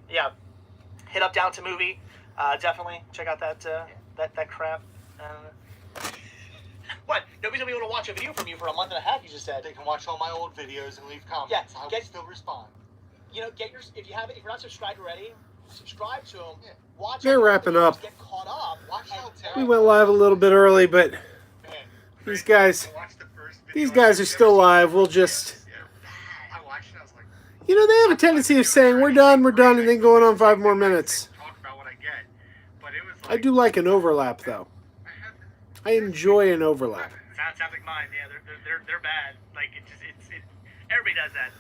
yeah, hit up Down to Movie. Definitely check out that crap. What? Nobody's gonna be able to watch a video from you for a month and a half. You just said they can watch all my old videos and leave comments. Yeah, I will still respond. You know, if you're not subscribed already, subscribe to them. Yeah. Watch. They're wrapping up. Get caught up. We went live a little bit early, but these guys are still live. We'll just. You know, they have a tendency of saying, we're done, and then going on 5 more minutes. I do like an overlap, though. I enjoy an overlap. Sounds like mine. Yeah, they're bad. Like, everybody does that.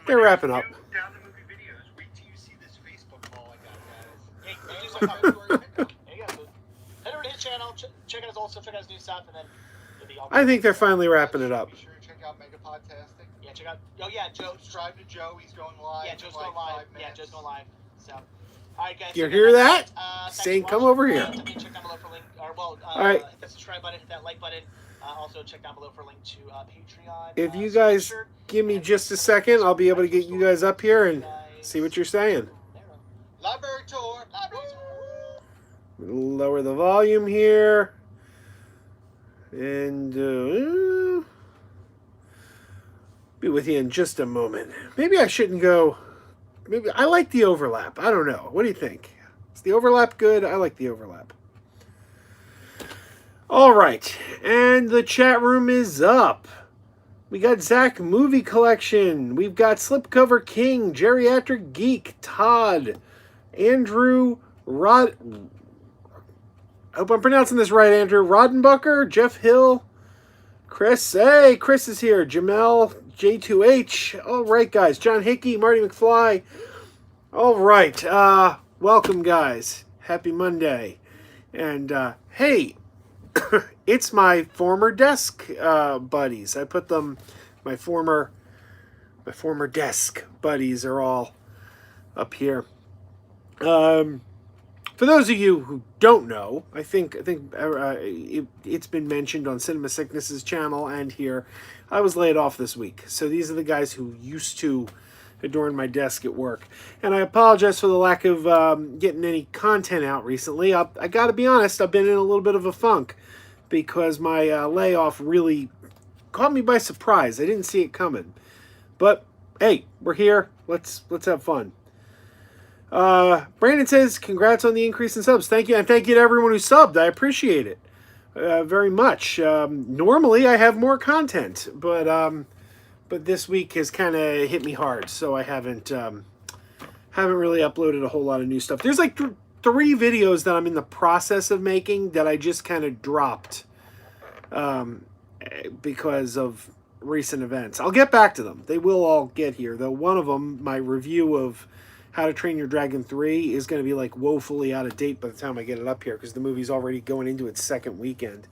They're wrapping up. Down the movie videos. Wait till you see this Facebook haul I got, guys. There you go. Head over to his channel, check out his old stuff, check out his new stuff, and then you'll be all I think they're finally wrapping it up. Be sure to check out Megapodtastic. Yeah, check out. Oh yeah, Joe. Subscribe to Joe. He's going live. Yeah, Joe's going live. Yeah, Joe's going live. So, all right, guys. You hear that? Saying, come over here. Check down below for link. All right. Hit that subscribe button, hit that like button. Also, check down below for a link to Patreon. If you guys give me just a second, I'll be able to get you guys up here and see what you're saying. Library tour. Lower the volume here. And be with you in just a moment. Maybe I shouldn't go. Maybe I like the overlap. I don't know. What do you think? Is the overlap good? I like the overlap. All right, and the chat room is up. We got Zach Movie Collection. We've got Slipcover King, Geriatric Geek, Todd, Andrew Rod. I hope I'm pronouncing this right, Andrew Rodenbucker, Jeff Hill, Chris. Hey, Chris is here. Jamel, J2H. All right, guys. John Hickey, Marty McFly. All right. Welcome, guys. Happy Monday. And hey. It's my former desk buddies. I put them, my former desk buddies are all up here. For those of you who don't know, I think it's been mentioned on Cinema Sickness's channel and here. I was laid off this week, so these are the guys who used to adorn my desk at work. And I apologize for the lack of getting any content out recently. I got to be honest, I've been in a little bit of a funk because my layoff really caught me by surprise. I didn't see it coming. But hey, we're here. Let's have fun. Brandon says, congrats on the increase in subs. Thank you, and thank you to everyone who subbed. I appreciate it very much. Normally I have more content, but this week has kind of hit me hard, so I haven't really uploaded a whole lot of new stuff. There's like 3 videos that I'm in the process of making that I just kind of dropped because of recent events. I'll get back to them. They will all get here, though. One of them, my review of How to Train Your Dragon 3, is going to be like woefully out of date by the time I get it up here because the movie's already going into its 2nd weekend.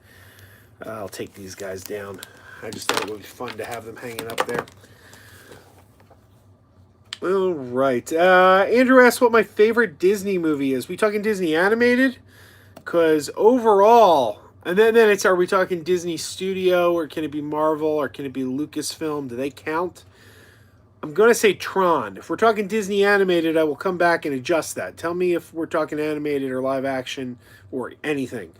I'll take these guys down. I just thought it would be fun to have them hanging up there. All right. Andrew asked what my favorite Disney movie is. We talking Disney animated? Because overall, and then it's, are we talking Disney Studio, or can it be Marvel, or can it be Lucasfilm? Do they count? I'm going to say Tron. If we're talking Disney animated, I will come back and adjust that. Tell me if we're talking animated or live action or anything.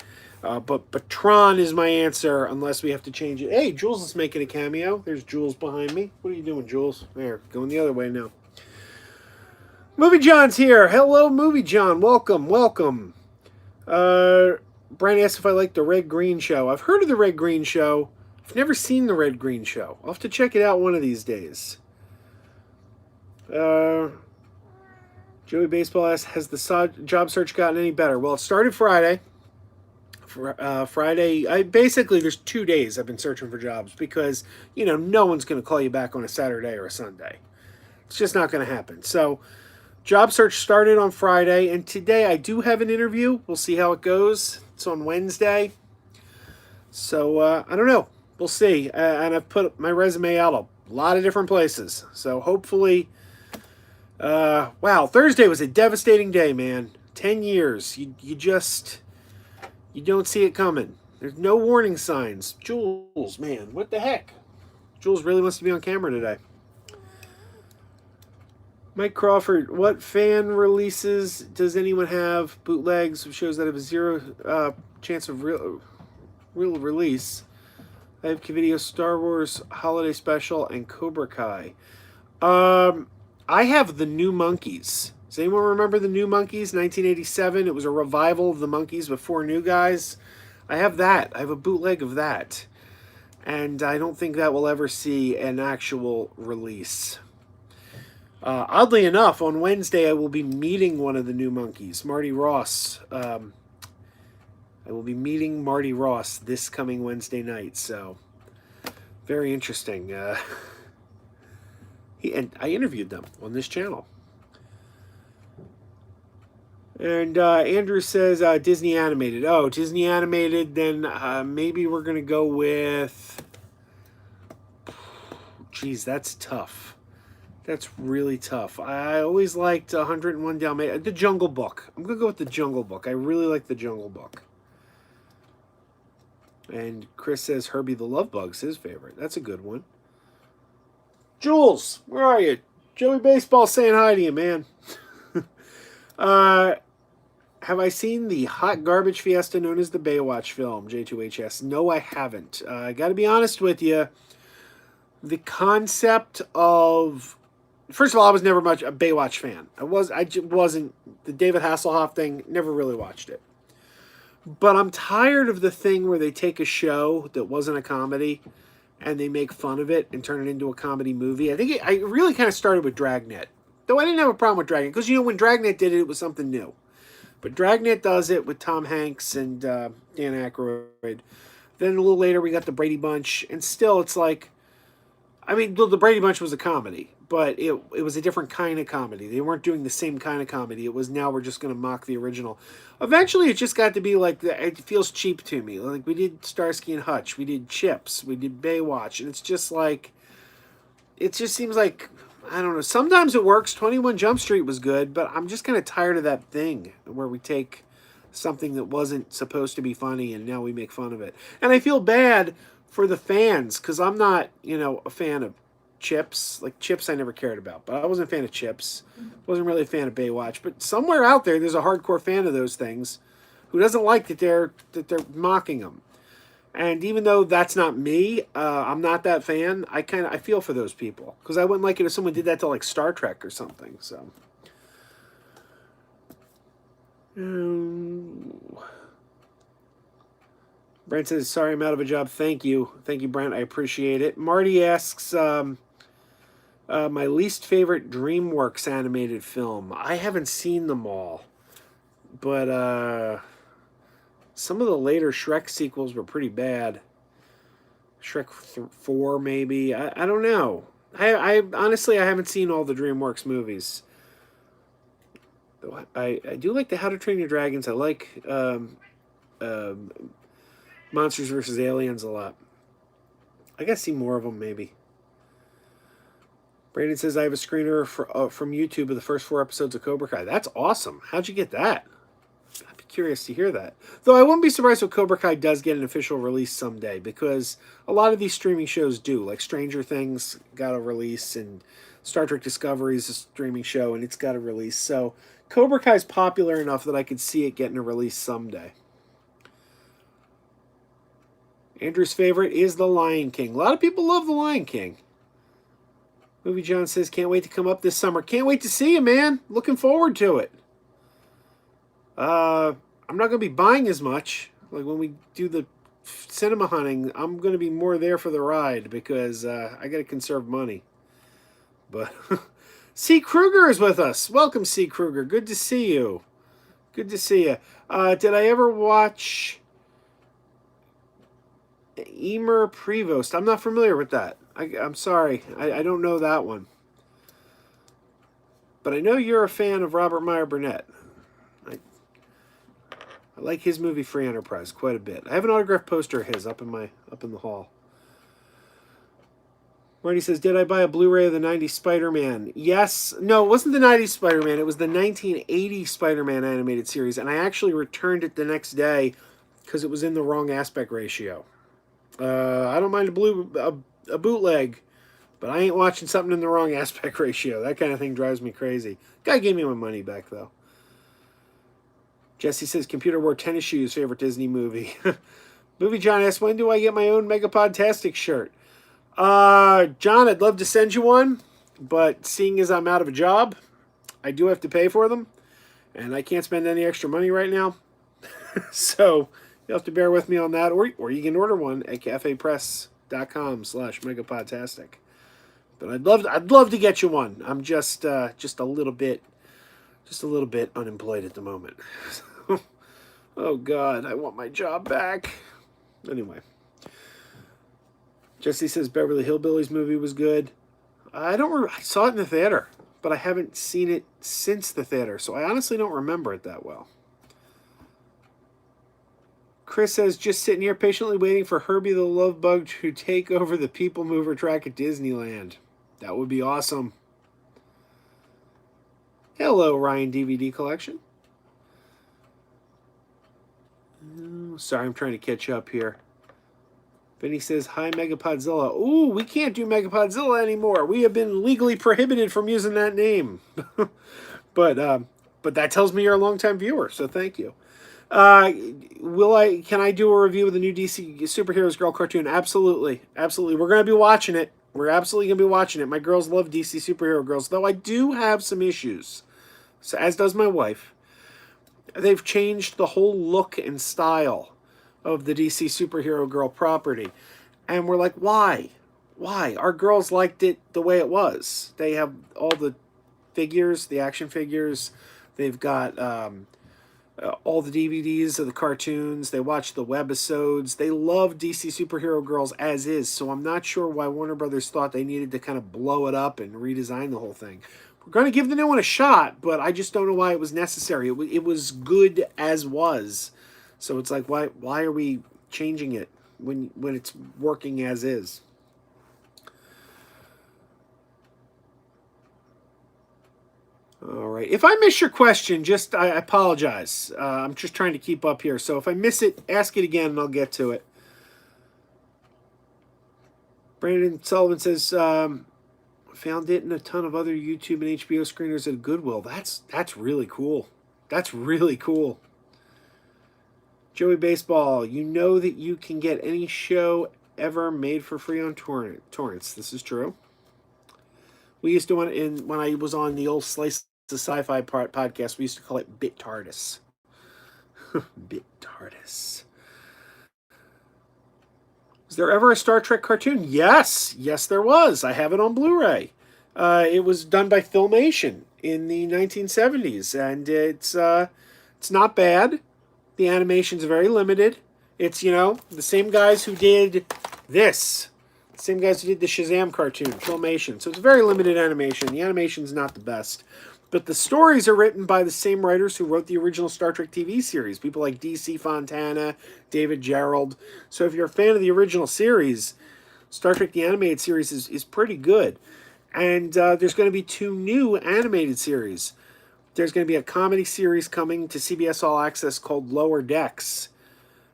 But Tron is my answer unless we have to change it. Hey, Jules is making a cameo. There's Jules behind me. What are you doing, Jules? There, going the other way now. Movie John's here. Hello, Movie John. Welcome, welcome. Brian asked if I like the Red Green Show. I've heard of the Red Green Show. I've never seen the Red Green Show. I'll have to check it out one of these days. Joey Baseball asks, has the job search gotten any better? Well, it started Friday. Friday, basically there's 2 days I've been searching for jobs because, you know, no one's going to call you back on a Saturday or a Sunday. It's just not going to happen. So job search started on Friday, and today I do have an interview. We'll see how it goes. It's on Wednesday. So I don't know. We'll see. And I've put my resume out a lot of different places. So hopefully, wow, Thursday was a devastating day, man. 10 years. You don't see it coming. There's no warning signs. Jules, man, what the heck? Jules really wants to be on camera today. Mike Crawford, what fan releases does anyone have? Bootlegs of shows that have a zero chance of real release. I have Video Star Wars Holiday Special and Cobra Kai. I have the New Monkeys. Does anyone remember the New Monkeys? 1987. It was a revival of the Monkeys before New Guys. I have that. I have a bootleg of that. And I don't think that will ever see an actual release. Oddly enough, on Wednesday I will be meeting one of the New Monkeys, Marty Ross. I will be meeting Marty Ross this coming Wednesday night, so very interesting. And I interviewed them on this channel. And Andrew says Disney Animated. Oh, Disney Animated, then maybe we're going to go with... Geez, that's tough. That's really tough. I always liked 101 Dalmatians. The Jungle Book. I'm going to go with the Jungle Book. I really like the Jungle Book. And Chris says Herbie the Love Bug's his favorite. That's a good one. Jules, where are you? Joey Baseball saying hi to you, man. Have I seen the hot garbage fiesta known as the Baywatch film, J2HS? No, I haven't. I got to be honest with you. The concept of... First of all, I was never much a Baywatch fan. I wasn't... The David Hasselhoff thing, never really watched it. But I'm tired of the thing where they take a show that wasn't a comedy and they make fun of it and turn it into a comedy movie. I really kind of started with Dragnet. Though I didn't have a problem with Dragnet. Because, when Dragnet did it, it was something new. But Dragnet does it with Tom Hanks and Dan Aykroyd. Then a little later, we got the Brady Bunch. And still, it's like... the Brady Bunch was a comedy. But it was a different kind of comedy. They weren't doing the same kind of comedy. It was now we're just going to mock the original. Eventually, it just got to be like, it feels cheap to me. Like, we did Starsky and Hutch. We did Chips. We did Baywatch. And it's just like, it just seems like, I don't know. Sometimes it works. 21 Jump Street was good. But I'm just kind of tired of that thing where we take something that wasn't supposed to be funny and now we make fun of it. And I feel bad for the fans because I'm not, a fan of Chips. Like, Chips I never cared about, but I wasn't a fan of Chips. Wasn't really a fan of Baywatch. But somewhere out there's a hardcore fan of those things who doesn't like that they're mocking them. And even though that's not me, I'm not that fan. I feel for those people because I wouldn't like it if someone did that to like Star Trek or something. So. Brent says, sorry, I'm out of a job. Thank you. Thank you, Brent. I appreciate it. Marty asks, my least favorite DreamWorks animated film. I haven't seen them all. But some of the later Shrek sequels were pretty bad. Shrek 4, maybe. I don't know. I honestly, I haven't seen all the DreamWorks movies. Though I do like the How to Train Your Dragons. I like... Monsters vs. Aliens a lot. I gotta see more of them, maybe. Brandon says, I have a screener from YouTube of the first 4 episodes of Cobra Kai. That's awesome. How'd you get that? I'd be curious to hear that. Though I wouldn't be surprised if Cobra Kai does get an official release someday, because a lot of these streaming shows do. Like Stranger Things got a release, and Star Trek Discovery is a streaming show, and it's got a release. So Cobra Kai is popular enough that I could see it getting a release someday. Andrew's favorite is The Lion King. A lot of people love The Lion King. Movie John says, can't wait to come up this summer. Can't wait to see you, man. Looking forward to it. I'm not going to be buying as much. Like when we do the cinema hunting, I'm going to be more there for the ride because I got to conserve money. But C. Kruger is with us. Welcome, C. Kruger. Good to see you. Good to see you. Did I ever watch... Emer Prevost. I'm not familiar with that. I'm sorry. I don't know that one. But I know you're a fan of Robert Meyer Burnett. I like his movie Free Enterprise quite a bit. I have an autographed poster of his up in the hall. Marty says, did I buy a Blu-ray of the 90s Spider-Man? Yes. No, it wasn't the 90s Spider-Man. It was the 1980 Spider-Man animated series. And I actually returned it the next day because it was in the wrong aspect ratio. I don't mind a bootleg But I ain't watching something in the wrong aspect ratio. That kind of thing drives me crazy. Guy gave me my money back, though. Jesse says, Computer wore tennis shoes, favorite Disney movie. Movie John asks, when do I get my own Megapodtastic shirt? John, I'd love to send you one, but seeing as I'm out of a job, I do have to pay for them, and I can't spend any extra money right now. So you'll have to bear with me on that, or you can order one at cafepress.com/Megapodtastic. But I'd love to get you one. I'm just a little bit unemployed at the moment. Oh God, I want my job back. Anyway, Jesse says Beverly Hillbillies movie was good. I don't remember. I saw it in the theater, but I haven't seen it since the theater, so I honestly don't remember it that well. Chris says, just sitting here patiently waiting for Herbie the Love Bug to take over the People Mover track at Disneyland. That would be awesome. Hello, Ryan DVD Collection. Sorry, I'm trying to catch up here. Vinny says, hi, Megapodzilla. Ooh, we can't do Megapodzilla anymore. We have been legally prohibited from using that name. But that tells me you're a longtime viewer, so thank you. Can I do a review of the new DC Superheroes Girl cartoon? Absolutely. Absolutely. We're going to be watching it. We're absolutely going to be watching it. My girls love DC Superhero Girls, though I do have some issues. So, as does my wife. They've changed the whole look and style of the DC Superhero Girl property. And we're like, why? Why? Our girls liked it the way it was. They have all the figures, the action figures. They've got all the DVDs of the cartoons. They watch the webisodes. They love DC Superhero Girls as is. So I'm not sure why Warner Brothers thought they needed to kind of blow it up and redesign the whole thing. We're going to give the new one a shot, but I just don't know why it was necessary. It was good as was. So it's like, why are we changing it when it's working as is? All right. If I miss your question, I apologize. I'm just trying to keep up here. So if I miss it, ask it again and I'll get to it. Brandon Sullivan says, found it in a ton of other YouTube and HBO screeners at Goodwill. That's really cool. That's really cool. Joey Baseball, you know that you can get any show ever made for free on torrents. This is true. We used to, when I was on the old Slice of Sci-Fi podcast, we used to call it Bit TARDIS. Bit TARDIS. Was there ever a Star Trek cartoon? Yes. Yes, there was. I have it on Blu-ray. It was done by Filmation in the 1970s, and it's not bad. The animation's very limited. It's, the same guys who did this. The same guys who did the Shazam cartoon, Filmation. So it's very limited animation. The animation's not the best. But the stories are written by the same writers who wrote the original Star Trek TV series. People like D.C. Fontana, David Gerrold. So if you're a fan of the original series, Star Trek the Animated Series is pretty good. And there's going to be 2 new animated series. There's going to be a comedy series coming to CBS All Access called Lower Decks.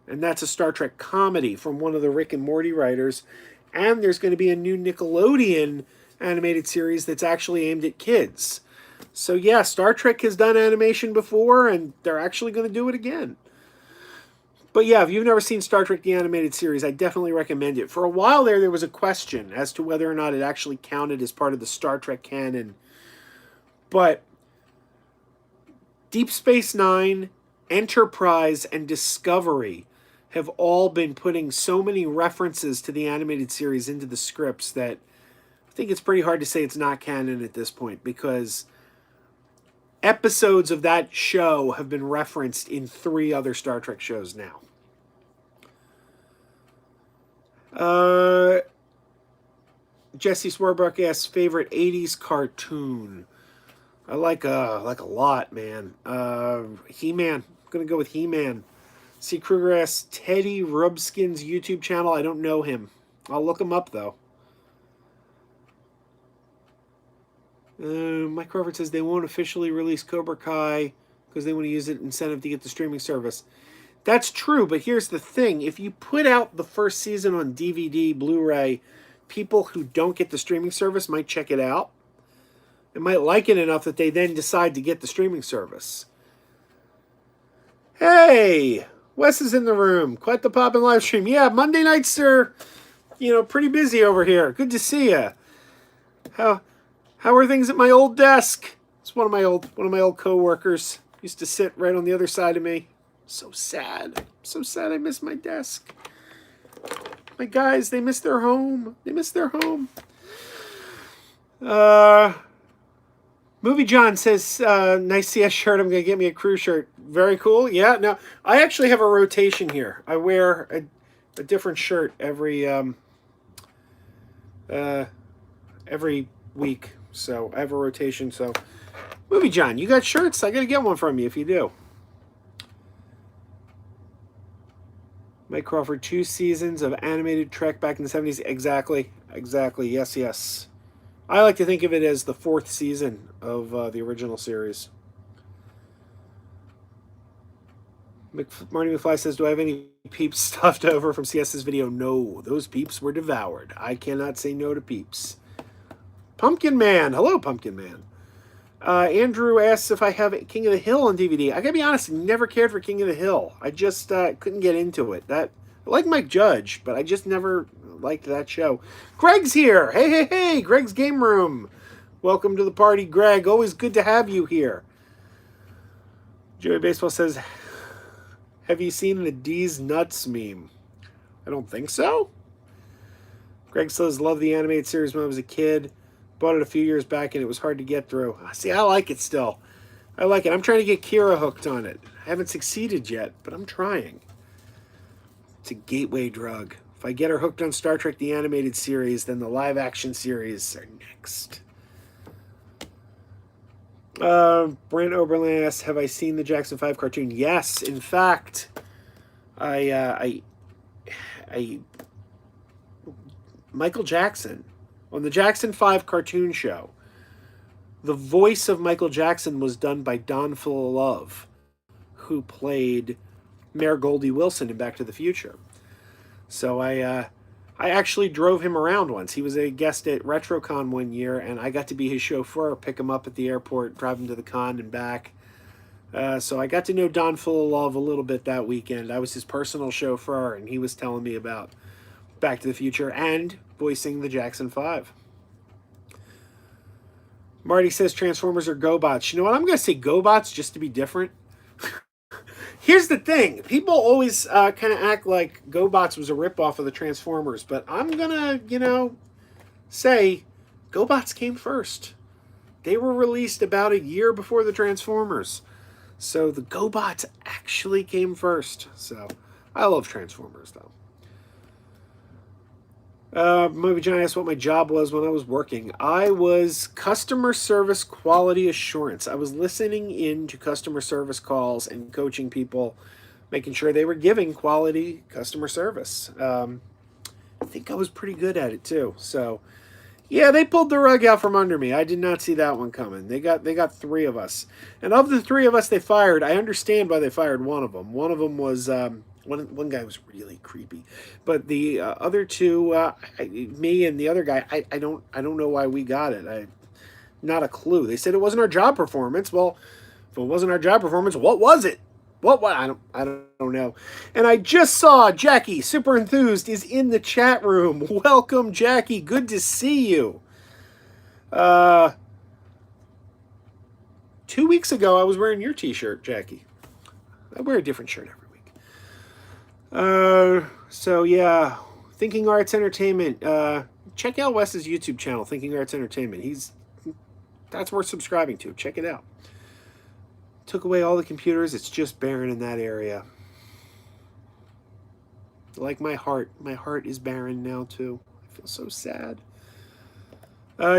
And that's a Star Trek comedy from one of the Rick and Morty writers. And there's going to be a new Nickelodeon animated series that's actually aimed at kids. So yeah, Star Trek has done animation before, and they're actually going to do it again. But yeah, if you've never seen Star Trek the Animated Series, I definitely recommend it. For a while there was a question as to whether or not it actually counted as part of the Star Trek canon. But Deep Space Nine, Enterprise, and Discovery have all been putting so many references to the animated series into the scripts that I think it's pretty hard to say it's not canon at this point, because episodes of that show have been referenced in 3 other Star Trek shows now. Jesse Swerbrook asks, favorite 80s cartoon? I like a lot, man. He-Man. I'm going to go with He-Man. C. Kruger asks, Teddy Rubskin's YouTube channel. I don't know him. I'll look him up, though. Mike Crawford says they won't officially release Cobra Kai because they want to use it incentive to get the streaming service. That's true, but here's the thing. If you put out the first season on DVD, Blu-ray, people who don't get the streaming service might check it out. They might like it enough that they then decide to get the streaming service. Hey, Wes is in the room. Quite the pop in live stream. Yeah, Monday nights are, pretty busy over here. Good to see you. How are things at my old desk? It's one of my old coworkers. Used to sit right on the other side of me. So sad. So sad I miss my desk. My guys, they miss their home. Movie John says, nice CS shirt. I'm going to get me a crew shirt. Very cool. Yeah. Now, I actually have a rotation here. I wear a different shirt every week. So I have a rotation. So, Movie John, you got shirts? I got to get one from you if you do. Mike Crawford, 2 seasons of animated Trek back in the 70s. Exactly. Yes. I like to think of it as the 4th season of the original series. Marty McFly says, do I have any peeps stuffed over from CS's video? No, those peeps were devoured. I cannot say no to peeps. Pumpkin Man. Hello, Pumpkin Man. Andrew asks if I have King of the Hill on DVD. I gotta be honest, never cared for King of the Hill. I just couldn't get into it. I like Mike Judge, but I just never liked that show. Greg's here. Hey, Greg's Game Room. Welcome to the party, Greg. Always good to have you here. Joey Baseball says, have you seen the D's Nuts meme? I don't think so. Greg says, love the animated series when I was a kid. Bought it a few years back and it was hard to get through. See, I like it still. I like it. I'm trying to get Kira hooked on it. I haven't succeeded yet, but I'm trying. It's a gateway drug. If I get her hooked on Star Trek the Animated Series, then the live action series are next. Brent Oberlin asks, have I seen the Jackson 5 cartoon? Yes, in fact, Michael Jackson, on the Jackson 5 cartoon show, the voice of Michael Jackson was done by Don Full-Love, who played Mayor Goldie Wilson in Back to the Future. So I actually drove him around once. He was a guest at RetroCon one year, and I got to be his chauffeur, pick him up at the airport, drive him to the con and back. So I got to know Don Full-Love a little bit that weekend. I was his personal chauffeur, and he was telling me about Back to the Future and voicing the Jackson 5. Marty says Transformers are Gobots. You know what? I'm going to say Gobots just to be different. Here's the thing. People always kind of act like Gobots was a ripoff of the Transformers, but I'm going to, say Gobots came first. They were released about a year before the Transformers. So the Gobots actually came first. So I love Transformers, though. Movie John asked what my job was when I was working. I was customer service quality assurance. I was listening in to customer service calls and coaching people, making sure they were giving quality customer service. I think I was pretty good at it too. So, yeah, they pulled the rug out from under me. I did not see that one coming. They got 3 of us, and of the 3 of us they fired, I understand why they fired one of them. One of them was. One guy was really creepy, but the other 2, me and the other guy, I don't know why we got it. Not a clue. They said it wasn't our job performance. Well, if it wasn't our job performance, what was it? What? I don't know. And I just saw Jackie, super enthused, is in the chat room. Welcome, Jackie. Good to see you. 2 weeks ago, I was wearing your T-shirt, Jackie. I wear a different shirt every week. So yeah, Thinking Arts Entertainment. Check out Wes's YouTube channel, Thinking Arts Entertainment. That's worth subscribing to. Check it out. Took away all the computers. It's just barren in that area. Like my heart. My heart is barren now too. I feel so sad.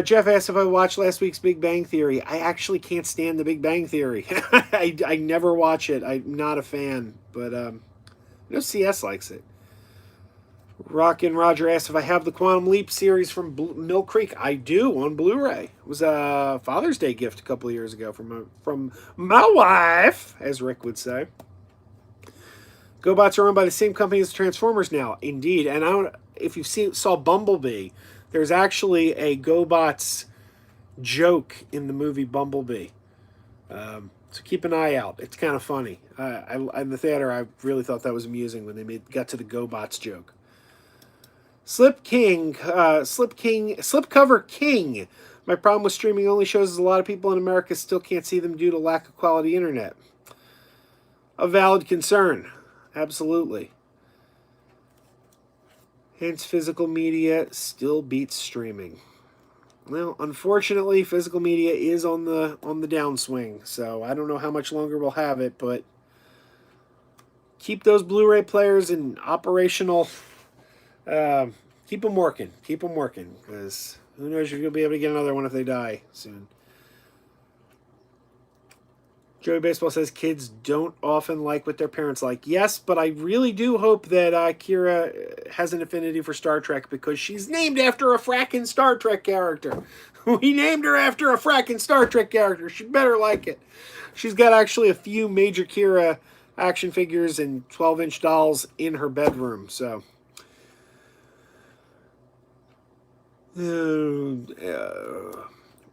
Jeff asked if I watched last week's Big Bang Theory. I actually can't stand the Big Bang Theory. I never watch it. I'm not a fan, but I know CS likes it. Rockin' Roger asked if I have the Quantum Leap series from Mill Creek. I do, on Blu-ray. It was a Father's Day gift a couple of years ago from my wife, as Rick would say. Gobots are owned by the same company as Transformers now. Indeed. And if you saw Bumblebee, There's actually a Gobots joke in the movie Bumblebee. So keep an eye out. It's kind of funny. In the theater, I really thought that was amusing when they got to the Gobots joke. Slipcover King. My problem with streaming only shows is a lot of people in America still can't see them due to lack of quality internet. A valid concern. Absolutely. Hence, physical media still beats streaming. Well, unfortunately, physical media is on the downswing, so I don't know how much longer we'll have it, but keep those Blu-ray players in operational. Keep them working. Keep them working, because who knows if you'll be able to get another one if they die soon. Joey Baseball says kids don't often like what their parents like. Yes, but I really do hope that Kira has an affinity for Star Trek because she's named after a fracking Star Trek character. We named her after a fracking Star Trek character. She better like it. She's got actually a few major Kira action figures and 12-inch dolls in her bedroom. So,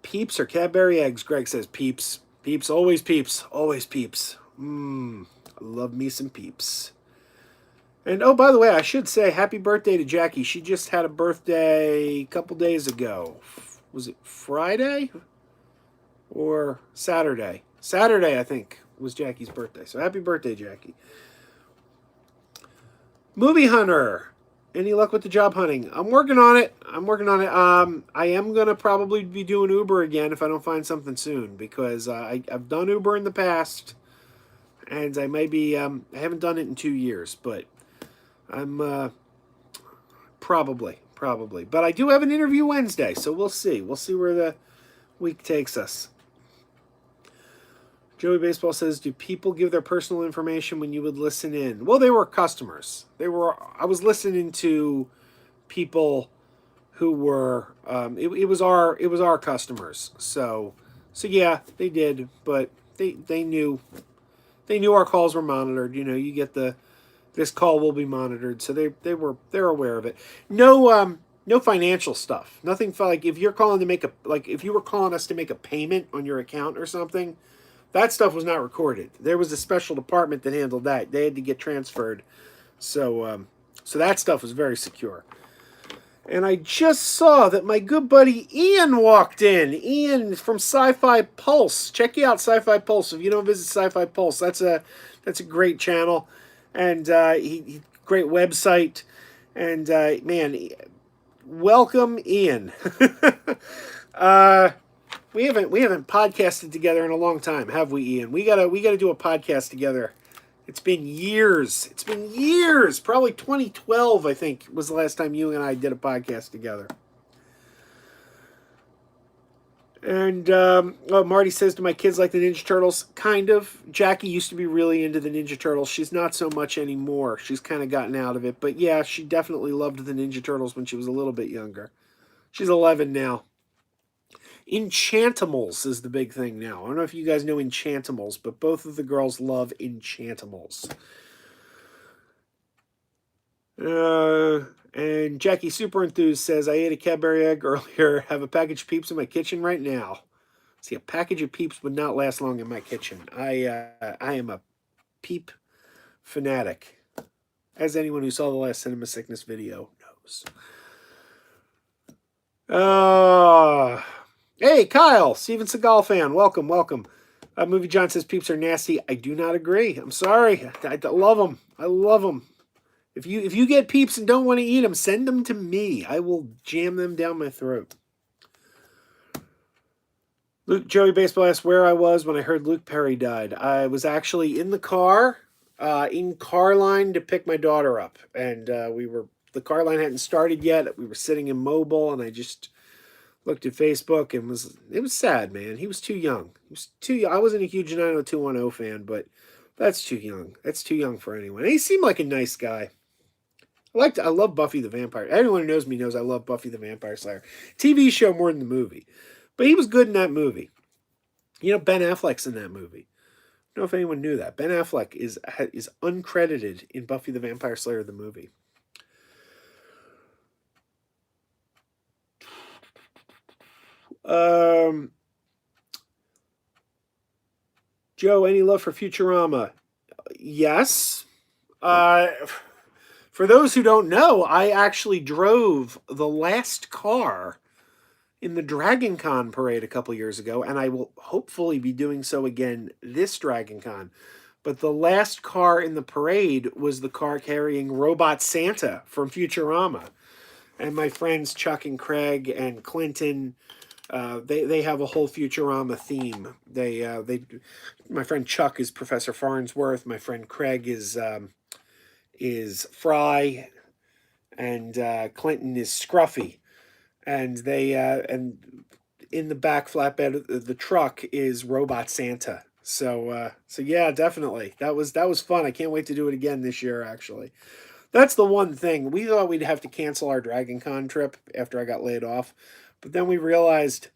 Peeps or Cadbury eggs? Greg says Peeps. Peeps, always Peeps. Always Peeps. I love me some Peeps. And, oh, by the way, I should say happy birthday to Jackie. She just had a birthday a couple days ago. Was it Friday? Or Saturday? Saturday, I think, was Jackie's birthday. So happy birthday, Jackie. Movie Hunter. Any luck with the job hunting? I'm working on it. I am going to probably be doing Uber again if I don't find something soon. Because I've done Uber in the past. And I may be... I haven't done it in 2 years. But I'm... Probably. But I do have an interview Wednesday. So we'll see. We'll see where the week takes us. Joey Baseball says, do people give their personal information when you would listen in? Well, they were customers. I was listening to people who were, it was our customers. So yeah, they did, but they knew our calls were monitored. You know, you get this call will be monitored. So they're aware of it. No financial stuff. Nothing like if you're calling to make if you were calling us to make a payment on your account or something, that stuff was not recorded. There was a special department that handled that. They had to get transferred. So that stuff was very secure. And I just saw that my good buddy Ian walked in. Ian from Sci-Fi Pulse. Check out Sci-Fi Pulse. If you don't visit Sci-Fi Pulse, that's a great channel. And he great website. And man, welcome Ian. We haven't podcasted together in a long time, have we, Ian? We gotta do a podcast together. It's been years. Probably 2012, I think, was the last time you and I did a podcast together. And Marty says, do my kids like the Ninja Turtles? Kind of. Jackie used to be really into the Ninja Turtles. She's not so much anymore. She's kind of gotten out of it. But yeah, she definitely loved the Ninja Turtles when she was a little bit younger. She's 11 now. Enchantimals is the big thing now. I don't know if you guys know Enchantimals, but both of the girls love Enchantimals. And Jackie Super Enthused says, I ate a Cadbury egg earlier. Have a package of Peeps in my kitchen right now. See, a package of Peeps would not last long in my kitchen. I am a Peep fanatic, as anyone who saw the last Cinema Sickness video knows. Hey, Kyle, Steven Seagal fan. Welcome. Movie John says Peeps are nasty. I do not agree. I'm sorry. I love them. I love them. If you get Peeps and don't want to eat them, send them to me. I will jam them down my throat. Joey Baseball asked where I was when I heard Luke Perry died. I was actually in the car, in car line to pick my daughter up. And the car line hadn't started yet. We were sitting in Mobile, and I just looked at Facebook, and it was sad, man. He was too young. I wasn't a huge 90210 fan, but that's too young. That's too young for anyone. And he seemed like a nice guy. I love Buffy the Vampire. Anyone who knows me knows I love Buffy the Vampire Slayer. TV show more than the movie. But he was good in that movie. You know, Ben Affleck's in that movie. I don't know if anyone knew that. Ben Affleck is uncredited in Buffy the Vampire Slayer, the movie. Joe, any love for Futurama? Yes. For those who don't know, I actually drove the last car in the Dragon Con parade a couple years ago, and I will hopefully be doing so again this Dragon Con. But the last car in the parade was the car carrying Robot Santa from Futurama. And my friends Chuck and Craig and Clinton, they have a whole Futurama theme. My friend Chuck is Professor Farnsworth. My friend Craig is Fry, and Clinton is Scruffy. And and in the back flatbed of the truck is Robot Santa. So yeah, definitely. That was fun. I can't wait to do it again this year, actually. That's the one thing. We thought we'd have to cancel our Dragon Con trip after I got laid off. But then we realized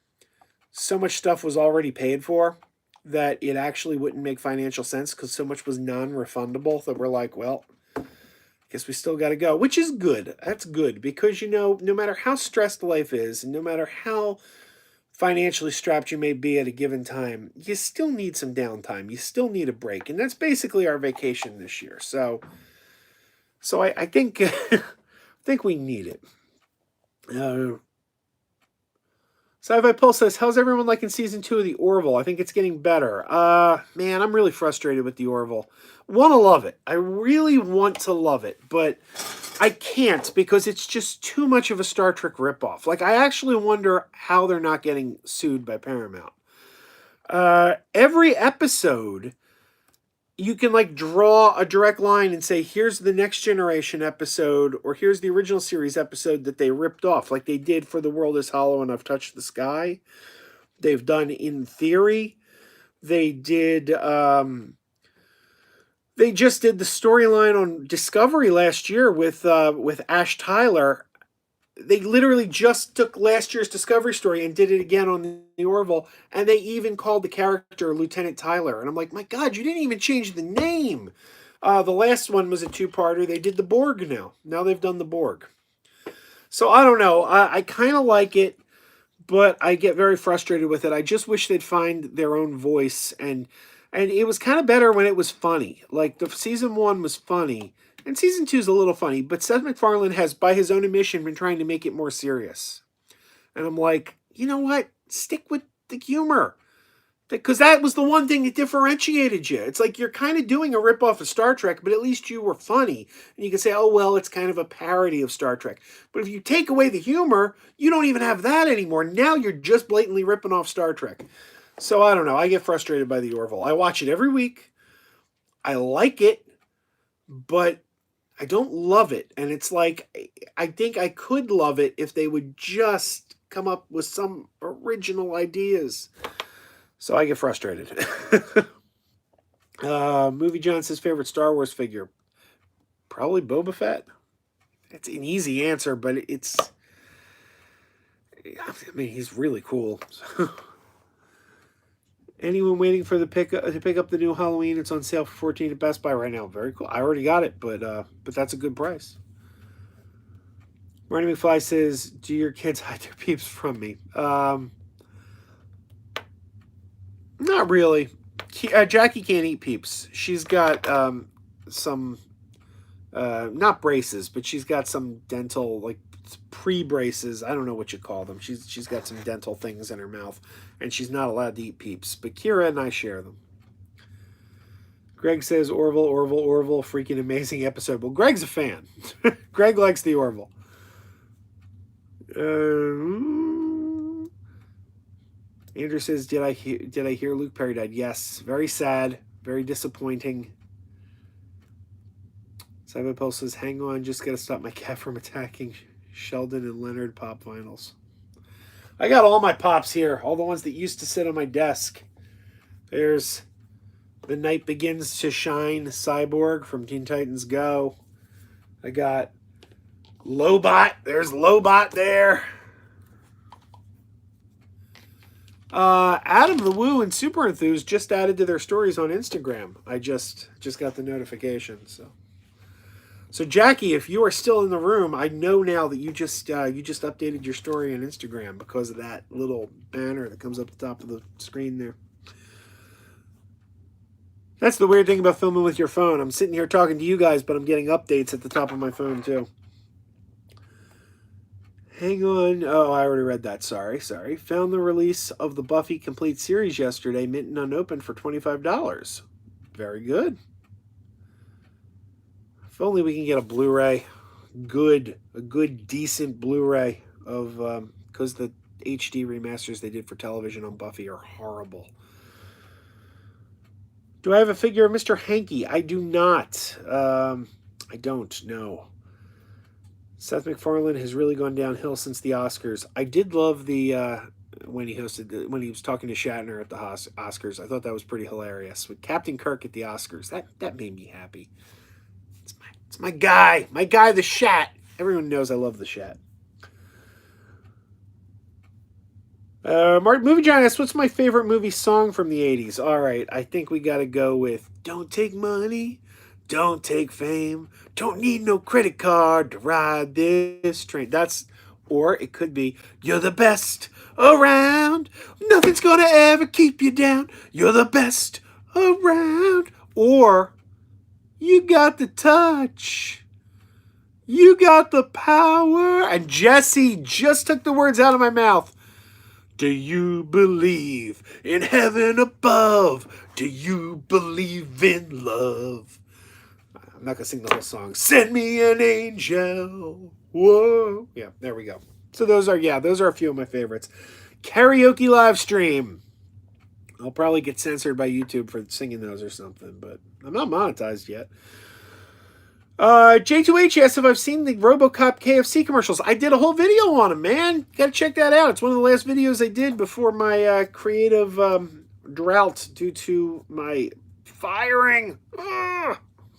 so much stuff was already paid for that it actually wouldn't make financial sense because so much was non-refundable that we're like, well, I guess we still got to go, which is good. That's good because, no matter how stressed life is and no matter how financially strapped you may be at a given time, you still need some downtime. You still need a break. And that's basically our vacation this year. So I think I think we need it. Sci-Fi Pulse says, how's everyone liking season 2 of the Orval? I think it's getting better. Man, I'm really frustrated with the Orval. Want to love it. I really want to love it, but I can't because it's just too much of a Star Trek ripoff. Like, I actually wonder how they're not getting sued by Paramount. Every episode, you can like draw a direct line and say, here's the Next Generation episode, or here's the original series episode that they ripped off, like they did for The World is Hollow and I've Touched the Sky. They've done In Theory. They did, they just did the storyline on Discovery last year with Ash Tyler. They literally just took last year's Discovery story and did it again on the Orville, and they even called the character Lieutenant Tyler. And I'm like, my God, you didn't even change the name. The last one was a two-parter. They did the Borg now. Now they've done the Borg. So I don't know. I kind of like it, but I get very frustrated with it. I just wish they'd find their own voice, and it was kind of better when it was funny. Like, the season 1 was funny. And season 2 is a little funny, but Seth MacFarlane has, by his own admission, been trying to make it more serious. And I'm like, you know what? Stick with the humor. Because that was the one thing that differentiated you. It's like you're kind of doing a ripoff of Star Trek, but at least you were funny. And you can say, oh, well, it's kind of a parody of Star Trek. But if you take away the humor, you don't even have that anymore. Now you're just blatantly ripping off Star Trek. So I don't know. I get frustrated by the Orville. I watch it every week. I like it, but I don't love it. And it's like, I think I could love it if they would just come up with some original ideas. So I get frustrated. Movie John says favorite Star Wars figure. Probably Boba Fett. It's an easy answer, but it's, I mean, he's really cool. Anyone waiting for to pick up the new Halloween? It's on sale for $14 at Best Buy right now. Very cool. I already got it, but that's a good price. Marty McFly says, "Do your kids hide their peeps from me?" Not really. Jackie can't eat peeps. She's got some not braces, but she's got some dental, like, pre-braces. I don't know what you call them. She's got some dental things in her mouth, and she's not allowed to eat peeps. But Kira and I share them. Greg says Orville, freaking amazing episode. Well, Greg's a fan. Greg likes the Orville. Andrew says, did I hear Luke Perry died? Yes. Very sad. Very disappointing. Cyber Pulse says, hang on, just gotta stop my cat from attacking Sheldon and Leonard pop vinyls. I got all my pops here, all the ones that used to sit on my desk. There's The Night Begins to Shine Cyborg from Teen Titans Go. I got Lobot. There's Lobot there. Adam the Woo and Super Enthused just added to their stories on Instagram. I just got the notification, so So Jackie, if you are still in the room, I know now that you just updated your story on Instagram because of that little banner that comes up the top of the screen there. That's the weird thing about filming with your phone. I'm sitting here talking to you guys, but I'm getting updates at the top of my phone too. Hang on. Oh, I already read that. Sorry. Found the release of the Buffy Complete Series yesterday, mint and unopened for $25. Very good. If only we can get a Blu-ray. A good, decent Blu-ray of, because the HD remasters they did for television on Buffy are horrible. Do I have a figure of Mr. Hanky? I do not. I don't know. Seth MacFarlane has really gone downhill since the Oscars. I did love the when he was talking to Shatner at the Oscars. I thought that was pretty hilarious. With Captain Kirk at the Oscars, that made me happy. It's my guy, the Shat. Everyone knows I love the Shat. Movie Giant asks, what's my favorite movie song from the 80s? All right, I think we got to go with Don't Take Money, Don't Take Fame, Don't Need No Credit Card to Ride This Train. Or it could be, You're the best around, nothing's gonna ever keep you down, you're the best around. Or, You Got the Touch, You Got the Power. And Jesse just took the words out of my mouth. Do you believe in heaven above? Do you believe in love? I'm not going to sing the whole song. Send me an angel. Whoa. Yeah, there we go. So those are a few of my favorites. Karaoke live stream. I'll probably get censored by YouTube for singing those or something, but I'm not monetized yet. J2H asks if I've seen the RoboCop KFC commercials. I did a whole video on them, man. Gotta check that out. It's one of the last videos I did before my creative drought due to my firing.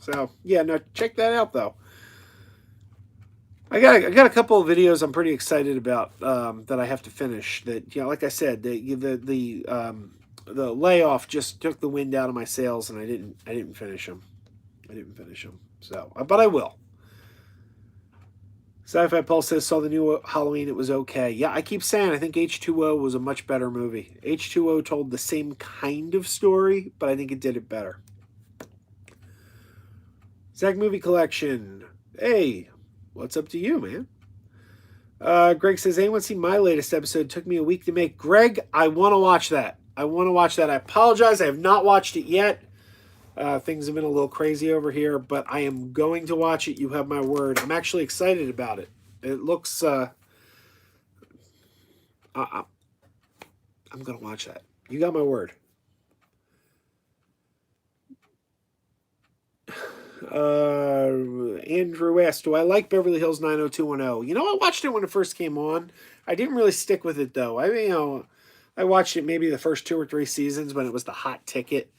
So, yeah, no, check that out, though. I got a couple of videos I'm pretty excited about that I have to finish. That, like I said, the layoff just took the wind out of my sails, and I didn't finish them. So, but I will. Sci-Fi Pulse says, saw the new Halloween, it was okay. Yeah, I keep saying, I think H2O was a much better movie. H2O told the same kind of story, but I think it did it better. Zach Movie Collection. Hey, what's up to you, man? Greg says, anyone seen my latest episode? It took me a week to make. Greg, I want to watch that. I apologize, I have not watched it yet. Things have been a little crazy over here, but I am going to watch it. You have my word. I'm actually excited about it. It looks... I'm going to watch that. You got my word. Andrew asked, do I like Beverly Hills 90210? I watched it when it first came on. I didn't really stick with it, though. I watched it maybe the first 2 or 3 seasons when it was the hot ticket.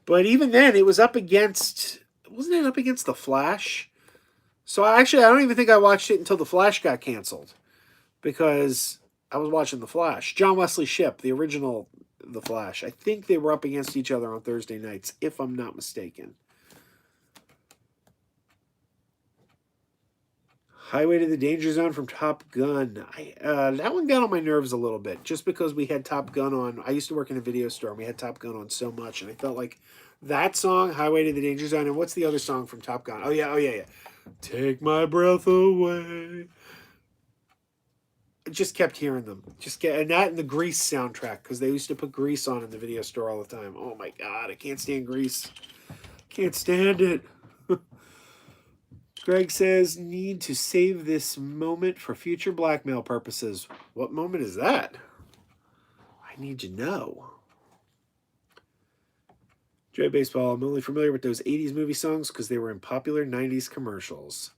But even then, it was up against... Wasn't it up against The Flash? So I don't even think I watched it until The Flash got canceled. Because I was watching The Flash. John Wesley Shipp, the original The Flash. I think they were up against each other on Thursday nights, if I'm not mistaken. Highway to the Danger Zone from Top Gun. That one got on my nerves a little bit, just because we had Top Gun on. I used to work in a video store, and we had Top Gun on so much, and I felt like that song, Highway to the Danger Zone, and what's the other song from Top Gun? Oh, yeah. Take my breath away. I just kept hearing them. And that and the Grease soundtrack, because they used to put Grease on in the video store all the time. Oh, my God, I can't stand Grease. Can't stand it. Greg says, need to save this moment for future blackmail purposes. What moment is that? I need to know. Joey Baseball, I'm only familiar with those 80s movie songs because they were in popular 90s commercials.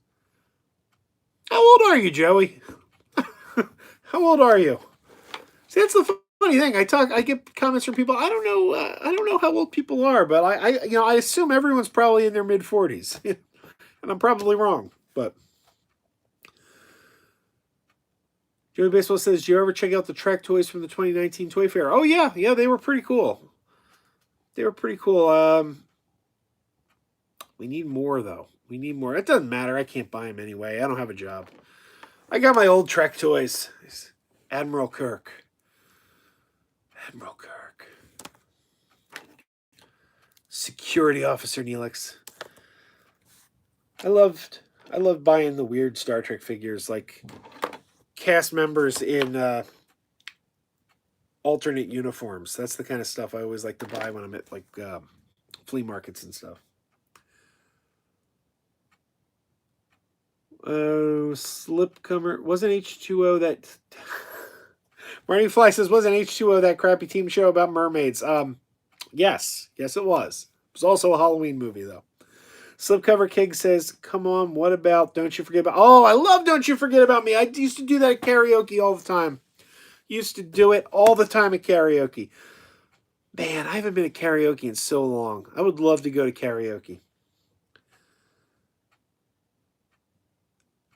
How old are you, Joey? How old are you? See, that's the funny thing. I get comments from people. I don't know how old people are, but I assume everyone's probably in their mid 40s. And I'm probably wrong, but Joey Baseball says, "Do you ever check out the Trek toys from the 2019 Toy Fair?" Oh yeah, they were pretty cool. We need more, though. We need more. It doesn't matter. I can't buy them anyway. I don't have a job. I got my old Trek toys. Admiral Kirk. Admiral Kirk. Security Officer Neelix. I loved buying the weird Star Trek figures, like cast members in alternate uniforms. That's the kind of stuff I always like to buy when I'm at like flea markets and stuff. Slipcover wasn't H2O that Marty Fly says wasn't H2O that crappy team show about mermaids? Yes it was. It was also a Halloween movie though. Slipcover King says, come on, what about Don't You Forget About... Oh, I love Don't You Forget About Me. I used to do that at karaoke all the time. Used to do it all the time at karaoke. Man, I haven't been at karaoke in so long. I would love to go to karaoke.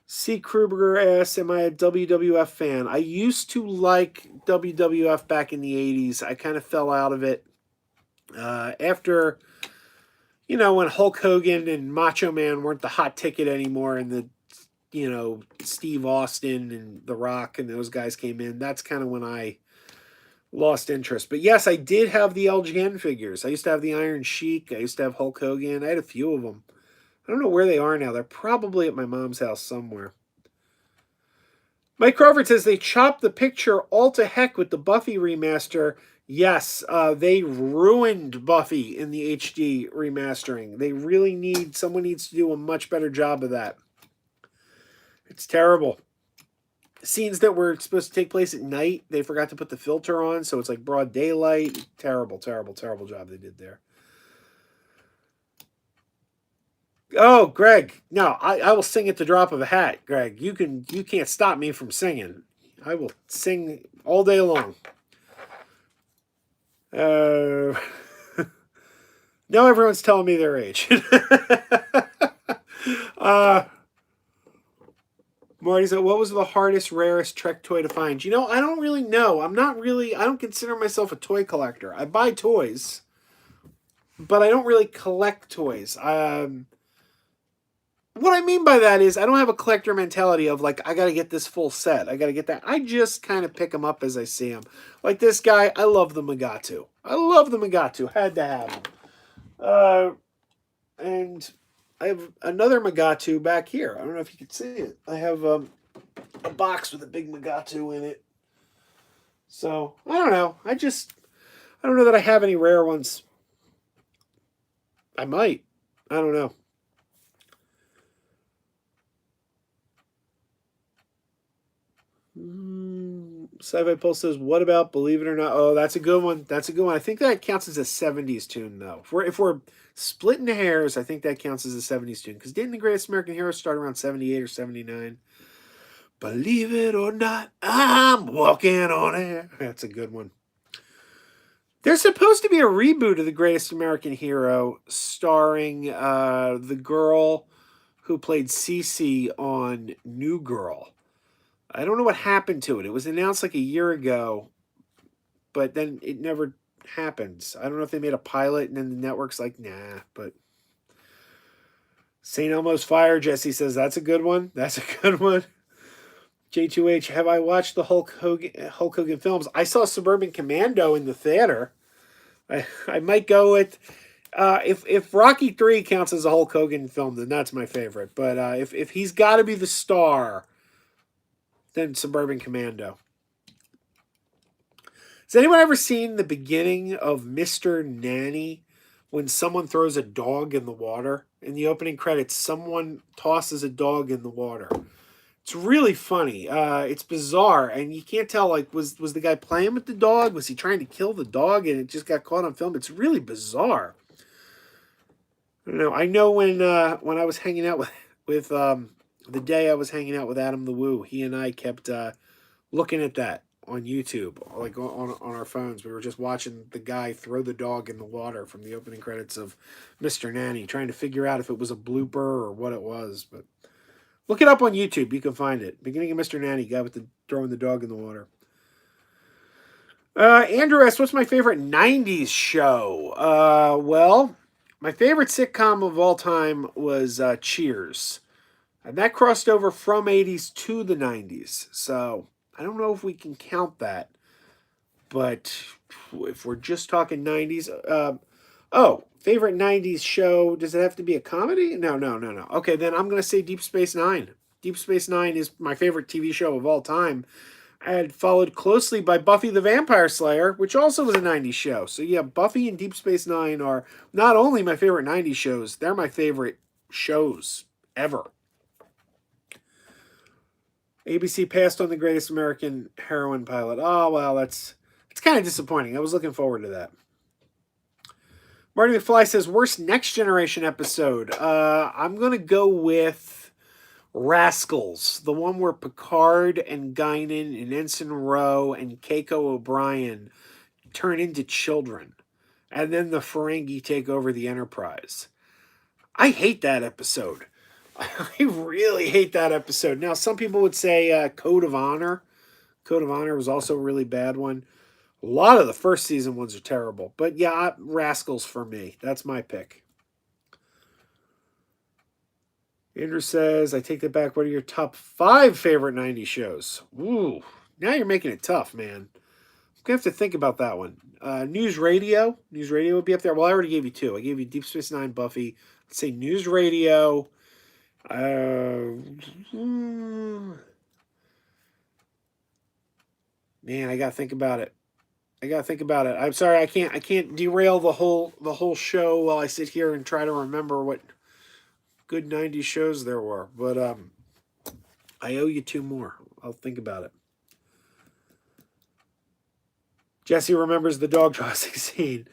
C. Kruger asks, am I a WWF fan? I used to like WWF back in the 80s. I kind of fell out of it. After... You know, when Hulk Hogan and Macho Man weren't the hot ticket anymore and the, you know, Steve Austin and The Rock and those guys came in, that's kind of when I lost interest. But yes, I did have the LGN figures. I used to have the Iron Sheik. I used to have Hulk Hogan. I had a few of them. I don't know where they are now. They're probably at my mom's house somewhere. Mike Crawford says they chopped the picture all to heck with the Buffy remaster. Yes, they ruined Buffy in the HD remastering. They really need, someone needs to do a much better job of that. It's terrible. Scenes that were supposed to take place at night, they forgot to put the filter on, so it's like broad daylight. Terrible, terrible, terrible job they did there. Oh, Greg, no, I will sing at the drop of a hat, Greg. You can't stop me from singing. I will sing all day long. Now everyone's telling me their age. Marty said, what was the hardest, rarest Trek toy to find? You know, I don't really know. I don't consider myself a toy collector. I buy toys, but I don't really collect toys. What I mean by that is I don't have a collector mentality of like, I got to get this full set. I got to get that. I just kind of pick them up as I see them. Like this guy, I love the Megatu. I love the Megatu. Had to have him. And I have another Megatu back here. I don't know if you can see it. I have a box with a big Megatu in it. So, I don't know. I don't know that I have any rare ones. I might. I don't know. Sci-Fi Pulse says, what about Believe It or Not? Oh, that's a good one. That's a good one. I think that counts as a 70s tune, though. If we're splitting hairs, I think that counts as a 70s tune. Because didn't The Greatest American Hero start around 78 or 79? Believe it or not, I'm walking on air. That's a good one. There's supposed to be a reboot of The Greatest American Hero starring the girl who played Cece on New Girl. I don't know what happened to it. It was announced like a year ago, but then it never happened. I don't know if they made a pilot and then the network's like, nah, but St. Elmo's Fire, Jesse says, that's a good one. That's a good one. J2H, have I watched the Hulk Hogan films? I saw Suburban Commando in the theater. I might go with, if Rocky 3 counts as a Hulk Hogan film, then that's my favorite. But if he's got to be the star, then Suburban Commando. Has anyone ever seen the beginning of Mr. Nanny when someone throws a dog in the water? In the opening credits, someone tosses a dog in the water. It's really funny. It's bizarre, and you can't tell, like, was the guy playing with the dog? Was he trying to kill the dog, and it just got caught on film? It's really bizarre. I don't know. I know when I was hanging out with the day I was hanging out with Adam the Woo, he and I kept looking at that on YouTube, like on our phones. We were just watching the guy throw the dog in the water from the opening credits of Mr. Nanny, trying to figure out if it was a blooper or what it was. But look it up on YouTube. You can find it. Beginning of Mr. Nanny, guy with the throwing the dog in the water. Andrew asks, what's my favorite 90s show? Well, My favorite sitcom of all time was Cheers. And that crossed over from 80s to the 90s. So I don't know if we can count that. But if we're just talking 90s, favorite 90s show, does it have to be a comedy? No. Okay, then I'm going to say Deep Space Nine. Deep Space Nine is my favorite TV show of all time. And followed closely by Buffy the Vampire Slayer, which also was a 90s show. So yeah, Buffy and Deep Space Nine are not only my favorite 90s shows, they're my favorite shows ever. ABC passed on the Greatest American Heroine pilot. Oh, well, it's kind of disappointing. I was looking forward to that. Marty McFly says, worst Next Generation episode. I'm going to go with Rascals, the one where Picard and Guinan and Ensign Rowe and Keiko O'Brien turn into children. And then the Ferengi take over the Enterprise. I hate that episode. I really hate that episode. Now, some people would say Code of Honor. Code of Honor was also a really bad one. A lot of the first season ones are terrible. But yeah, Rascals for me. That's my pick. Andrew says, I take that back. What are your top 5 favorite 90s shows? Ooh, now you're making it tough, man. I'm going to have to think about that one. News Radio. News Radio would be up there. Well, I already gave you 2. I gave you Deep Space Nine, Buffy. Let's say News Radio. Man, I got to think about it. I'm sorry, I can't derail the whole show while I sit here and try to remember what good 90s shows there were, but I owe you 2 more. I'll think about it. Jesse remembers the dog tossing scene.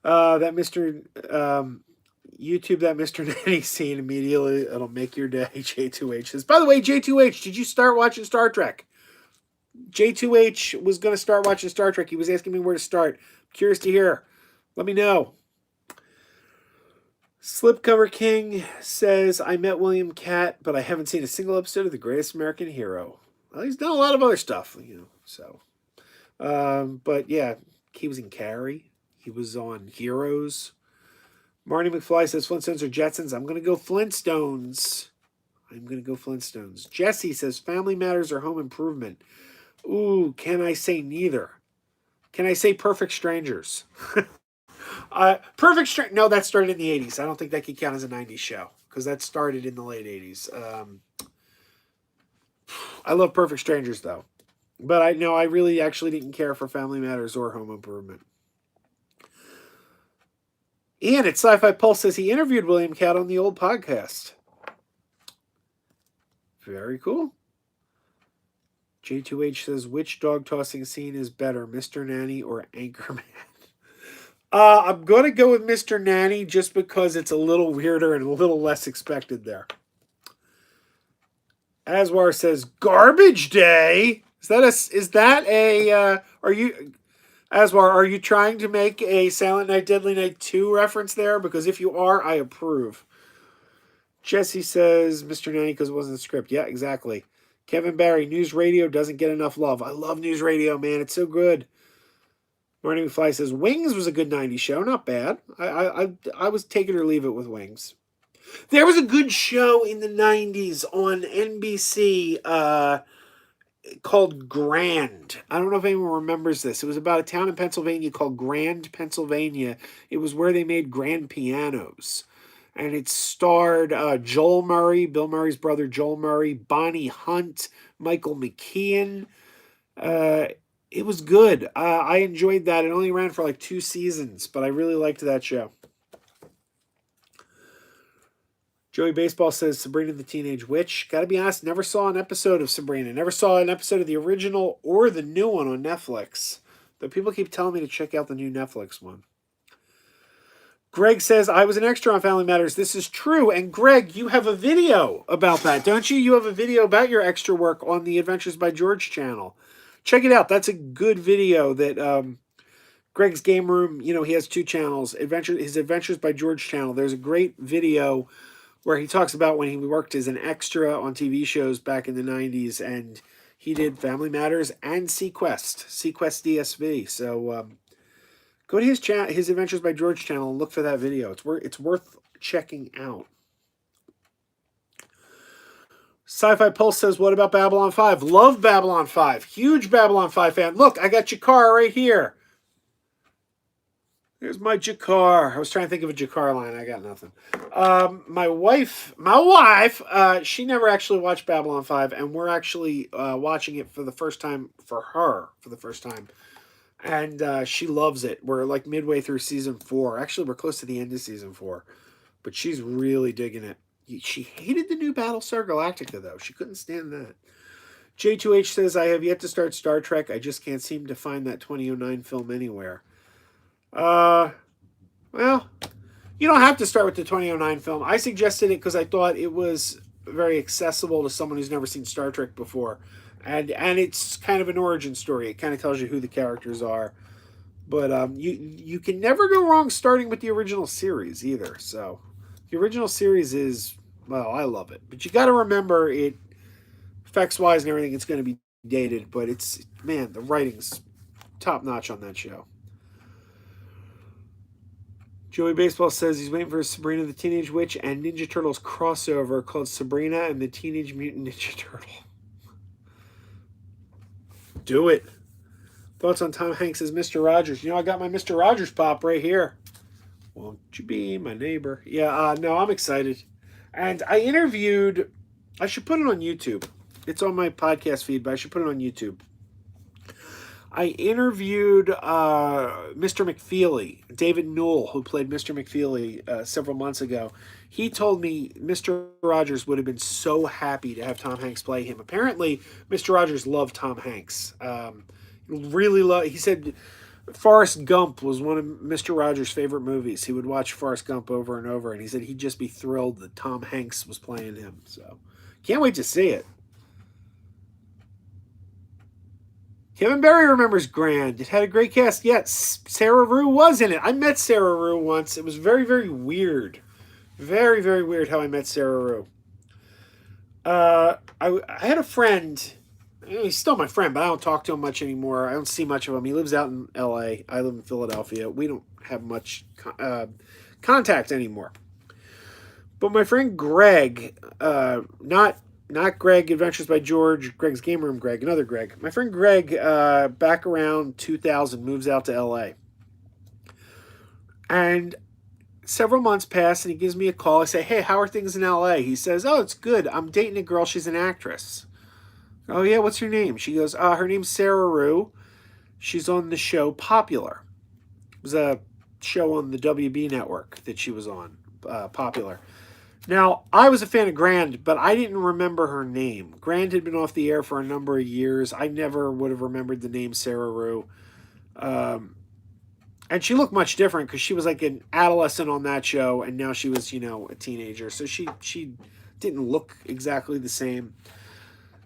That Mr. YouTube that Mr. Nanny scene immediately. It'll make your day. J2H says, by the way, J2H, did you start watching Star Trek? J2H was going to start watching Star Trek. He was asking me where to start. Curious to hear. Let me know. Slipcover King says, I met William Catt, but I haven't seen a single episode of The Greatest American Hero. Well, he's done a lot of other stuff, so. But yeah, he was in Carrie. He was on Heroes. Marty McFly says, Flintstones or Jetsons? I'm going to go Flintstones. Jesse says, Family Matters or Home Improvement? Ooh, can I say neither? Can I say Perfect Strangers? No, that started in the 80s. I don't think that could count as a 90s show because that started in the late 80s. I love Perfect Strangers though, but I really actually didn't care for Family Matters or Home Improvement. Ian at Sci-Fi Pulse says he interviewed William Catt on the old podcast. Very cool. J2H says, which dog tossing scene is better, Mr. Nanny or Anchorman? I'm going to go with Mr. Nanny just because it's a little weirder and a little less expected there. Aswar says, Garbage Day? Aswar, are you trying to make a Silent Night, Deadly Night 2 reference there? Because if you are, I approve. Jesse says, Mr. Nanny because it wasn't a script. Yeah, exactly. Kevin Barry, News Radio doesn't get enough love. I love News Radio, man. It's so good. Marty McFly says, Wings was a good 90s show. Not bad. I was take it or leave it with Wings. There was a good show in the 90s on NBC called Grand. I don't know if anyone remembers this. It was about a town in Pennsylvania called Grand, Pennsylvania. It was where they made grand pianos. And it starred Joel Murray, Bill Murray's brother Joel Murray, Bonnie Hunt, Michael McKean. It was good. I enjoyed that. It only ran for like 2 seasons, but I really liked that show. Joey Baseball says, Sabrina the Teenage Witch. Gotta be honest, never saw an episode of Sabrina. Never saw an episode of the original or the new one on Netflix. Though people keep telling me to check out the new Netflix one. Greg says, I was an extra on Family Matters. This is true. And Greg, you have a video about that, don't you? You have a video about your extra work on the Adventures by George channel. Check it out. That's a good video that Greg's Game Room, he has 2 channels. His Adventures by George channel. There's a great video where he talks about when he worked as an extra on TV shows back in the 90s. And he did Family Matters and Sequest DSV. So Go to his Adventures by George channel and look for that video. It's worth checking out. Sci-Fi Pulse says, what about Babylon 5? Love Babylon 5. Huge Babylon 5 fan. Look, I got Jakar right here. There's my Jakar. I was trying to think of a Jakar line. I got nothing. My wife, she never actually watched Babylon 5, and we're actually watching it for the first time, And she loves it. We're like midway through season 4. Actually, we're close to the end of season 4. But she's really digging it. She hated the new Battlestar Galactica, though. She couldn't stand that. J2H says, I have yet to start Star Trek. I just can't seem to find that 2009 film anywhere. Well, you don't have to start with the 2009 film. I suggested it because I thought it was very accessible to someone who's never seen Star Trek before. And it's kind of an origin story. It kind of tells you who the characters are. But you can never go wrong starting with the original series either. So the original series is, well, I love it. But you got to remember, it effects-wise and everything, it's going to be dated. But it's, man, the writing's top-notch on that show. Joey Baseball says he's waiting for Sabrina the Teenage Witch and Ninja Turtles crossover called Sabrina and the Teenage Mutant Ninja Turtle. Do it. Thoughts on Tom Hanks as Mr. Rogers? You know, I got my Mr. Rogers pop right here. Won't you be my neighbor? Yeah, no, I'm excited. And I interviewed, I should put it on YouTube. It's on my podcast feed, but I should put it on YouTube. I interviewed Mr. McFeely, David Newell, who played Mr. McFeely several months ago. He told me Mr. Rogers would have been so happy to have Tom Hanks play him. Apparently, Mr. Rogers loved Tom Hanks. He said Forrest Gump was one of Mr. Rogers' favorite movies. He would watch Forrest Gump over and over, and he said he'd just be thrilled that Tom Hanks was playing him. So, can't wait to see it. Kevin Barry remembers Grand. It had a great cast. Yes, Sarah Rue was in it. I met Sarah Rue once. It was very, very weird. Very, very weird how I met Sarah Rue. I had a friend. He's still my friend, but I don't talk to him much anymore. I don't see much of him. He lives out in L.A. I live in Philadelphia. We don't have much contact anymore. But my friend Greg, not Greg Adventures by George, Greg's Game Room Greg, another Greg. My friend Greg, back around 2000, moves out to L.A. And several months pass, and he gives me a call. I say, hey, how are things in L.A.? He says, oh, it's good. I'm dating a girl. She's an actress. Oh, yeah, what's her name? She goes, her name's Sarah Rue. She's on the show Popular. It was a show on the WB network that she was on, Popular. Now, I was a fan of Grand, but I didn't remember her name. Grand had been off the air for a number of years. I never would have remembered the name Sarah Rue. And she looked much different because she was like an adolescent on that show, and now she was, a teenager. So she didn't look exactly the same.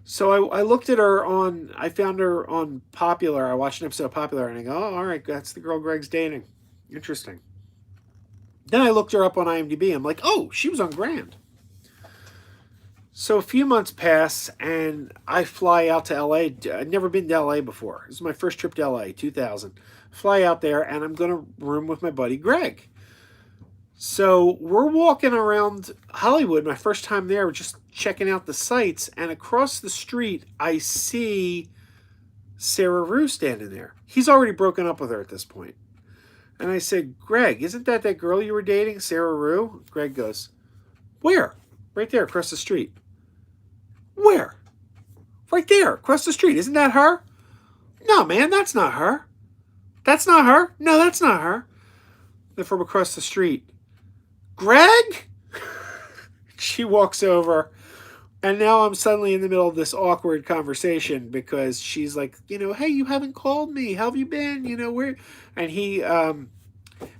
So I looked at her I found her on Popular. I watched an episode of Popular, and I go, oh, all right, that's the girl Greg's dating. Interesting. Then I looked her up on IMDb. I'm like, oh, she was on Grand. So a few months pass, and I fly out to L.A. I'd never been to L.A. before. This is my first trip to L.A., 2000. Fly out there, and I'm going to room with my buddy Greg. So we're walking around Hollywood, my first time there, we're just checking out the sights, and across the street, I see Sarah Rue standing there. He's already broken up with her at this point. And I said, Greg, isn't that girl you were dating, Sarah Rue? Greg goes, where? Right there, across the street. Where? Right there, across the street. Isn't that her? No, man, that's not her. That's not her. No, that's not her. They're from across the street. Greg? She walks over, and now I'm suddenly in the middle of this awkward conversation because she's like, hey, you haven't called me. How have you been? Where? And he, and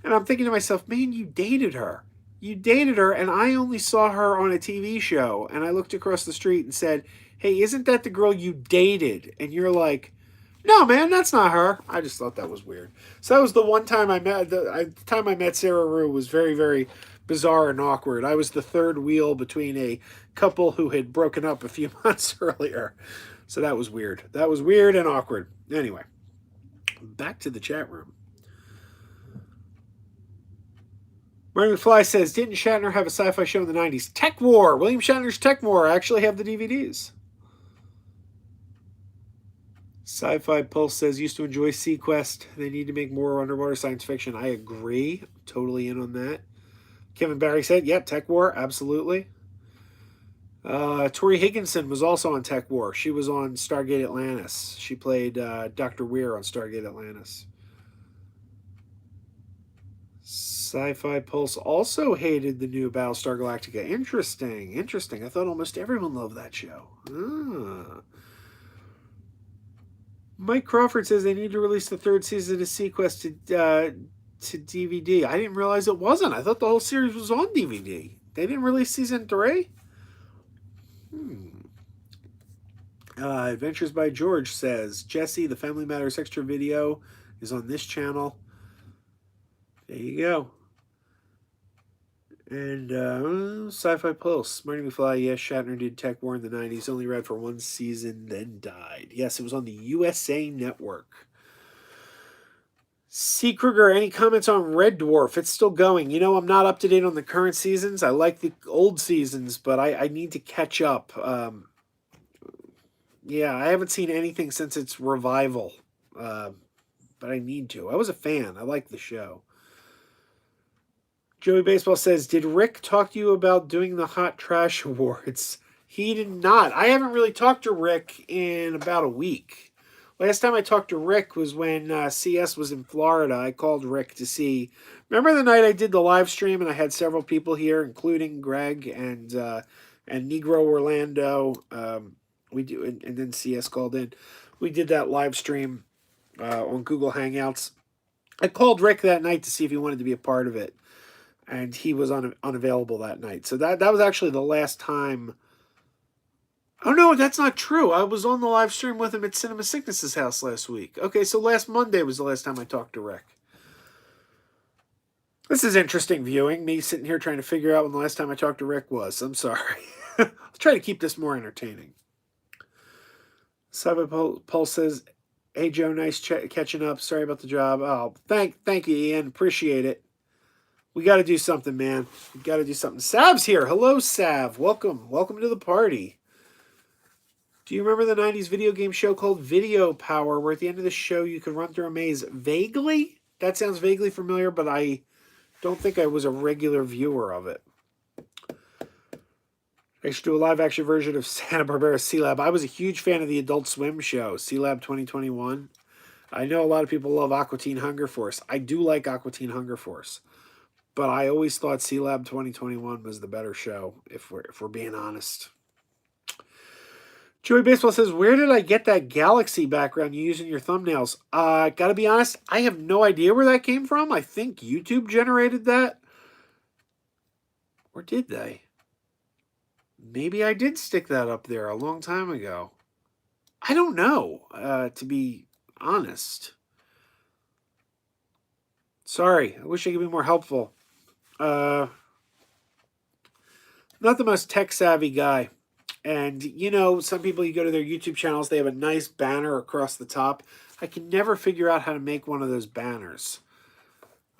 I'm thinking to myself, man, you dated her. You dated her, and I only saw her on a TV show. And I looked across the street and said, hey, isn't that the girl you dated? And you're like, no, man, that's not her. I just thought that was weird. So that was the one time I met, the time I met Sarah Rue was very, very bizarre and awkward. I was the third wheel between a couple who had broken up a few months earlier. So that was weird. That was weird and awkward. Anyway, back to the chat room. Marty McFly says, didn't Shatner have a sci-fi show in the 90s? Tech War. William Shatner's Tech War. I actually have the DVDs. Sci-Fi Pulse says, used to enjoy Sequest. They need to make more underwater science fiction. I agree. Totally in on that. Kevin Barry said, yep, Tech War. Absolutely. Tori Higginson was also on Tech War. She was on Stargate Atlantis. She played Dr. Weir on Stargate Atlantis. Sci-Fi Pulse also hated the new Battlestar Galactica. Interesting. Interesting. I thought almost everyone loved that show. Mike Crawford says they need to release the third season of Sequest to DVD. I didn't realize it wasn't. I thought the whole series was on DVD. They didn't release season 3? Adventures by George says, Jesse, the Family Matters extra video is on this channel. There you go. And Sci-Fi Pulse, Marty McFly, yes, Shatner did Tech War in the 90s, only ran for one season, then died. Yes, it was on the USA Network. C. Kruger, any comments on Red Dwarf? It's still going. You know, I'm not up to date on the current seasons. I like the old seasons, but I need to catch up. Yeah, I haven't seen anything since its revival, but I need to. I was a fan. I liked the show. Joey Baseball says, did Rick talk to you about doing the Hot Trash Awards? He did not. I haven't really talked to Rick in about a week. Last time I talked to Rick was when CS was in Florida. I called Rick to see. Remember the night I did the live stream and I had several people here, including Greg and Negro Orlando. We do, and then CS called in. We did that live stream on Google Hangouts. I called Rick that night to see if he wanted to be a part of it, and he was unavailable that night. So that was actually the last time. Oh, no, that's not true. I was on the live stream with him at Cinema Sickness's house last week. Okay, so last Monday was the last time I talked to Rick. This is interesting viewing, me sitting here trying to figure out when the last time I talked to Rick was. I'm sorry. I'll try to keep this more entertaining. Cyber Paul says, hey, Joe, nice catching up. Sorry about the job. Oh, thank you, Ian. Appreciate it. We got to do something, man. We got to do something. Sav's here. Hello, Sav. Welcome. Welcome to the party. Do you remember the 90s video game show called Video Power, where at the end of the show you could run through a maze? Vaguely? That sounds vaguely familiar, but I don't think I was a regular viewer of it. I should do a live-action version of Hanna-Barbera C-Lab. I was a huge fan of the Adult Swim show, C-Lab 2021. I know a lot of people love Aqua Teen Hunger Force. I do like Aqua Teen Hunger Force. But I always thought C-Lab 2021 was the better show, if we're being honest. Joey Baseball says, where did I get that galaxy background you use in your thumbnails? Gotta be honest, I have no idea where that came from. I think YouTube generated that. Or did they? Maybe I did stick that up there a long time ago. I don't know, to be honest. Sorry, I wish I could be more helpful. Not the most tech-savvy guy. And, you know, some people, you go to their YouTube channels, they have a nice banner across the top. I can never figure out how to make one of those banners.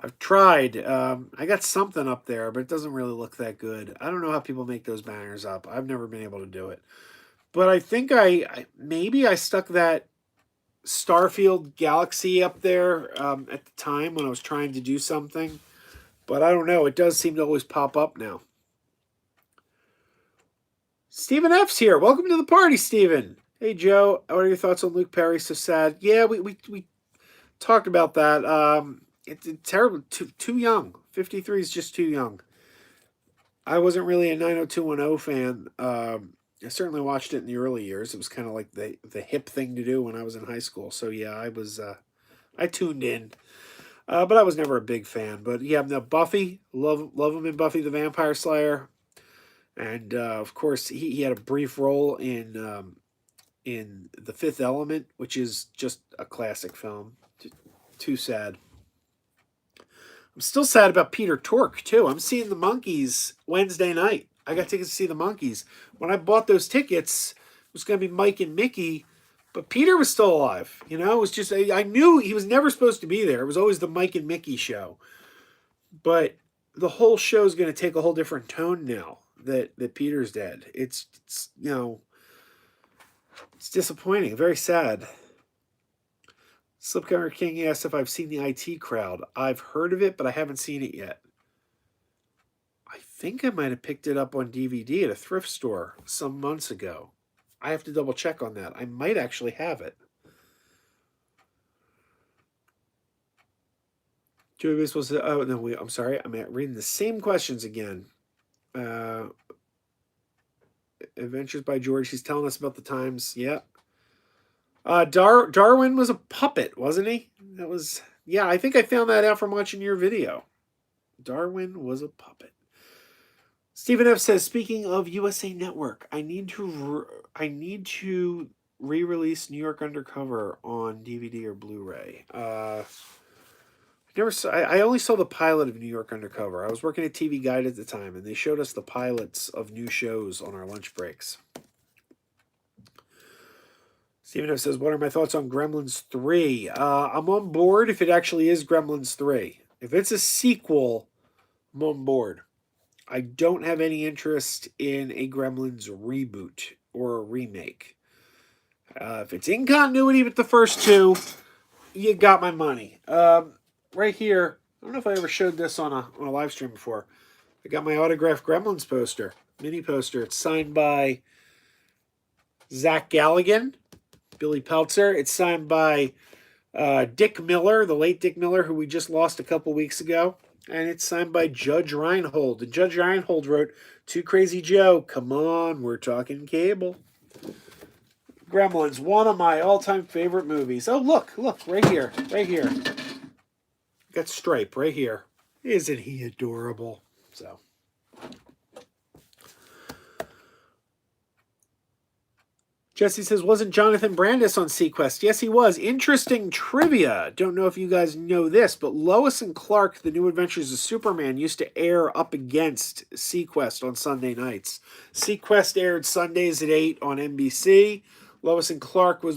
I've tried. I got something up there, but it doesn't really look that good. I don't know how people make those banners up. I've never been able to do it. But I think maybe I stuck that Starfield Galaxy up there at the time when I was trying to do something. But I don't know. It does seem to always pop up now. Stephen F's here. Welcome to the party, Stephen. Hey, Joe. What are your thoughts on Luke Perry? So sad. Yeah, we talked about that. It's terrible. Too young. 53 is just too young. I wasn't really a 90210 fan. I certainly watched it in the early years. It was kind of like the hip thing to do when I was in high school. So, yeah, I tuned in. But I was never a big fan. But, yeah, now Buffy. Love him in Buffy the Vampire Slayer. And, of course, he had a brief role in The Fifth Element, which is just a classic film. Too sad. I'm still sad about Peter Tork, too. I'm seeing the Monkees Wednesday night. I got tickets to see the Monkees. When I bought those tickets, it was going to be Mike and Mickey, but Peter was still alive. You know, it was just, I knew he was never supposed to be there. It was always the Mike and Mickey show. But the whole show is going to take a whole different tone now that Peter's dead. It's you know, it's disappointing, very sad. Slipcover King asked if I've seen the IT Crowd. I've heard of it, but I haven't seen it yet. I think I might have picked it up on DVD at a thrift store some months ago. I have to double check on that. I might actually have it. Joey Baseball said, oh, no, I'm sorry. I'm reading the same questions again. Adventures by George. He's telling us about the times. Yeah. Darwin was a puppet, wasn't he? That was, yeah, I think I found that out from watching your video. Darwin was a puppet. Stephen F says, speaking of USA Network, I need to re-release New York Undercover on DVD or Blu-ray. I only saw the pilot of New York Undercover. I was working at TV Guide at the time, and they showed us the pilots of new shows on our lunch breaks. Stephen F says, what are my thoughts on Gremlins 3? I'm on board if it actually is Gremlins 3. If it's a sequel, I'm on board. I don't have any interest in a Gremlins reboot or a remake. If it's in continuity with the first two, you got my money. Right here, I don't know if I ever showed this on a live stream before. I got my autographed Gremlins poster, mini poster. It's signed by Zach Galligan, Billy Peltzer. It's signed by Dick Miller, the late Dick Miller, who we just lost a couple weeks ago. And it's signed by Judge Reinhold. And Judge Reinhold wrote, "Too Crazy Joe, come on, we're talking cable." Gremlins, one of my all-time favorite movies. Oh, look, right here. Got Stripe right here. Isn't he adorable? So. Jesse says, wasn't Jonathan Brandis on Sequest? Yes, he was. Interesting trivia. Don't know if you guys know this, but Lois and Clark, The New Adventures of Superman, used to air up against Sequest on Sunday nights. Sequest aired Sundays at 8 on NBC. Lois and Clark was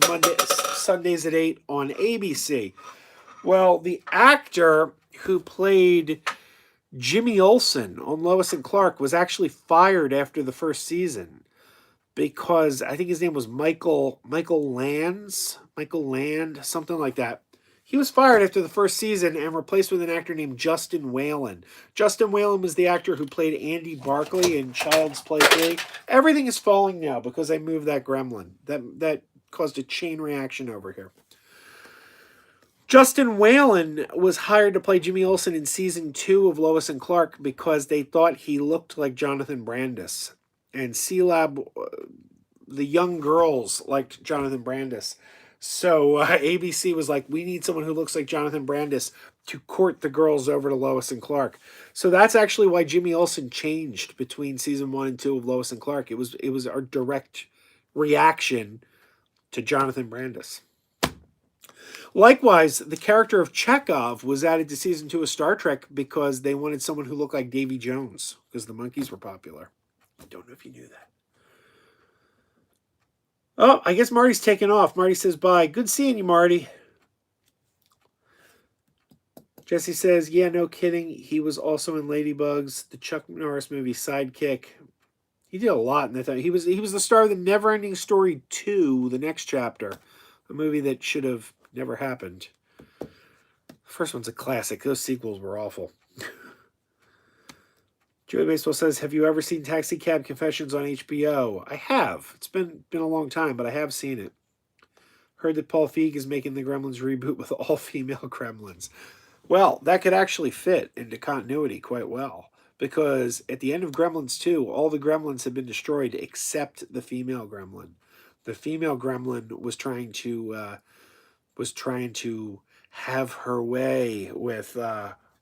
Sundays at 8 on ABC. Well, the actor who played Jimmy Olsen on Lois and Clark was actually fired after the first season because I think his name was Michael Land, something like that. He was fired after the first season and replaced with an actor named Justin Whalen. Justin Whalen was the actor who played Andy Barkley in Child's Play 3. Everything is falling now because I moved that gremlin. That caused a chain reaction over here. Justin Whalen was hired to play Jimmy Olsen in season 2 of Lois and Clark because they thought he looked like Jonathan Brandis. And C-Lab, the young girls liked Jonathan Brandis. So ABC was like, we need someone who looks like Jonathan Brandis to court the girls over to Lois and Clark. So that's actually why Jimmy Olsen changed between season 1 and 2 of Lois and Clark. It was our direct reaction to Jonathan Brandis. Likewise, the character of Chekhov was added to season 2 of Star Trek because they wanted someone who looked like Davy Jones because the monkeys were popular. I don't know if you knew that. Oh, I guess Marty's taking off. Marty says bye. Good seeing you, Marty. Jesse says, yeah, no kidding. He was also in Ladybugs, the Chuck Norris movie Sidekick. He did a lot in that time. He was the star of the Neverending Story 2, the next chapter, a movie that should have never happened. The first one's a classic. Those sequels were awful. Joey Baseball says, have you ever seen Taxi Cab Confessions on HBO? I have. It's been a long time, but I have seen it. Heard that Paul Feig is making the Gremlins reboot with all-female Gremlins. Well, that could actually fit into continuity quite well. Because at the end of Gremlins 2, all the Gremlins have been destroyed except the female Gremlin. The female Gremlin was trying to have her way with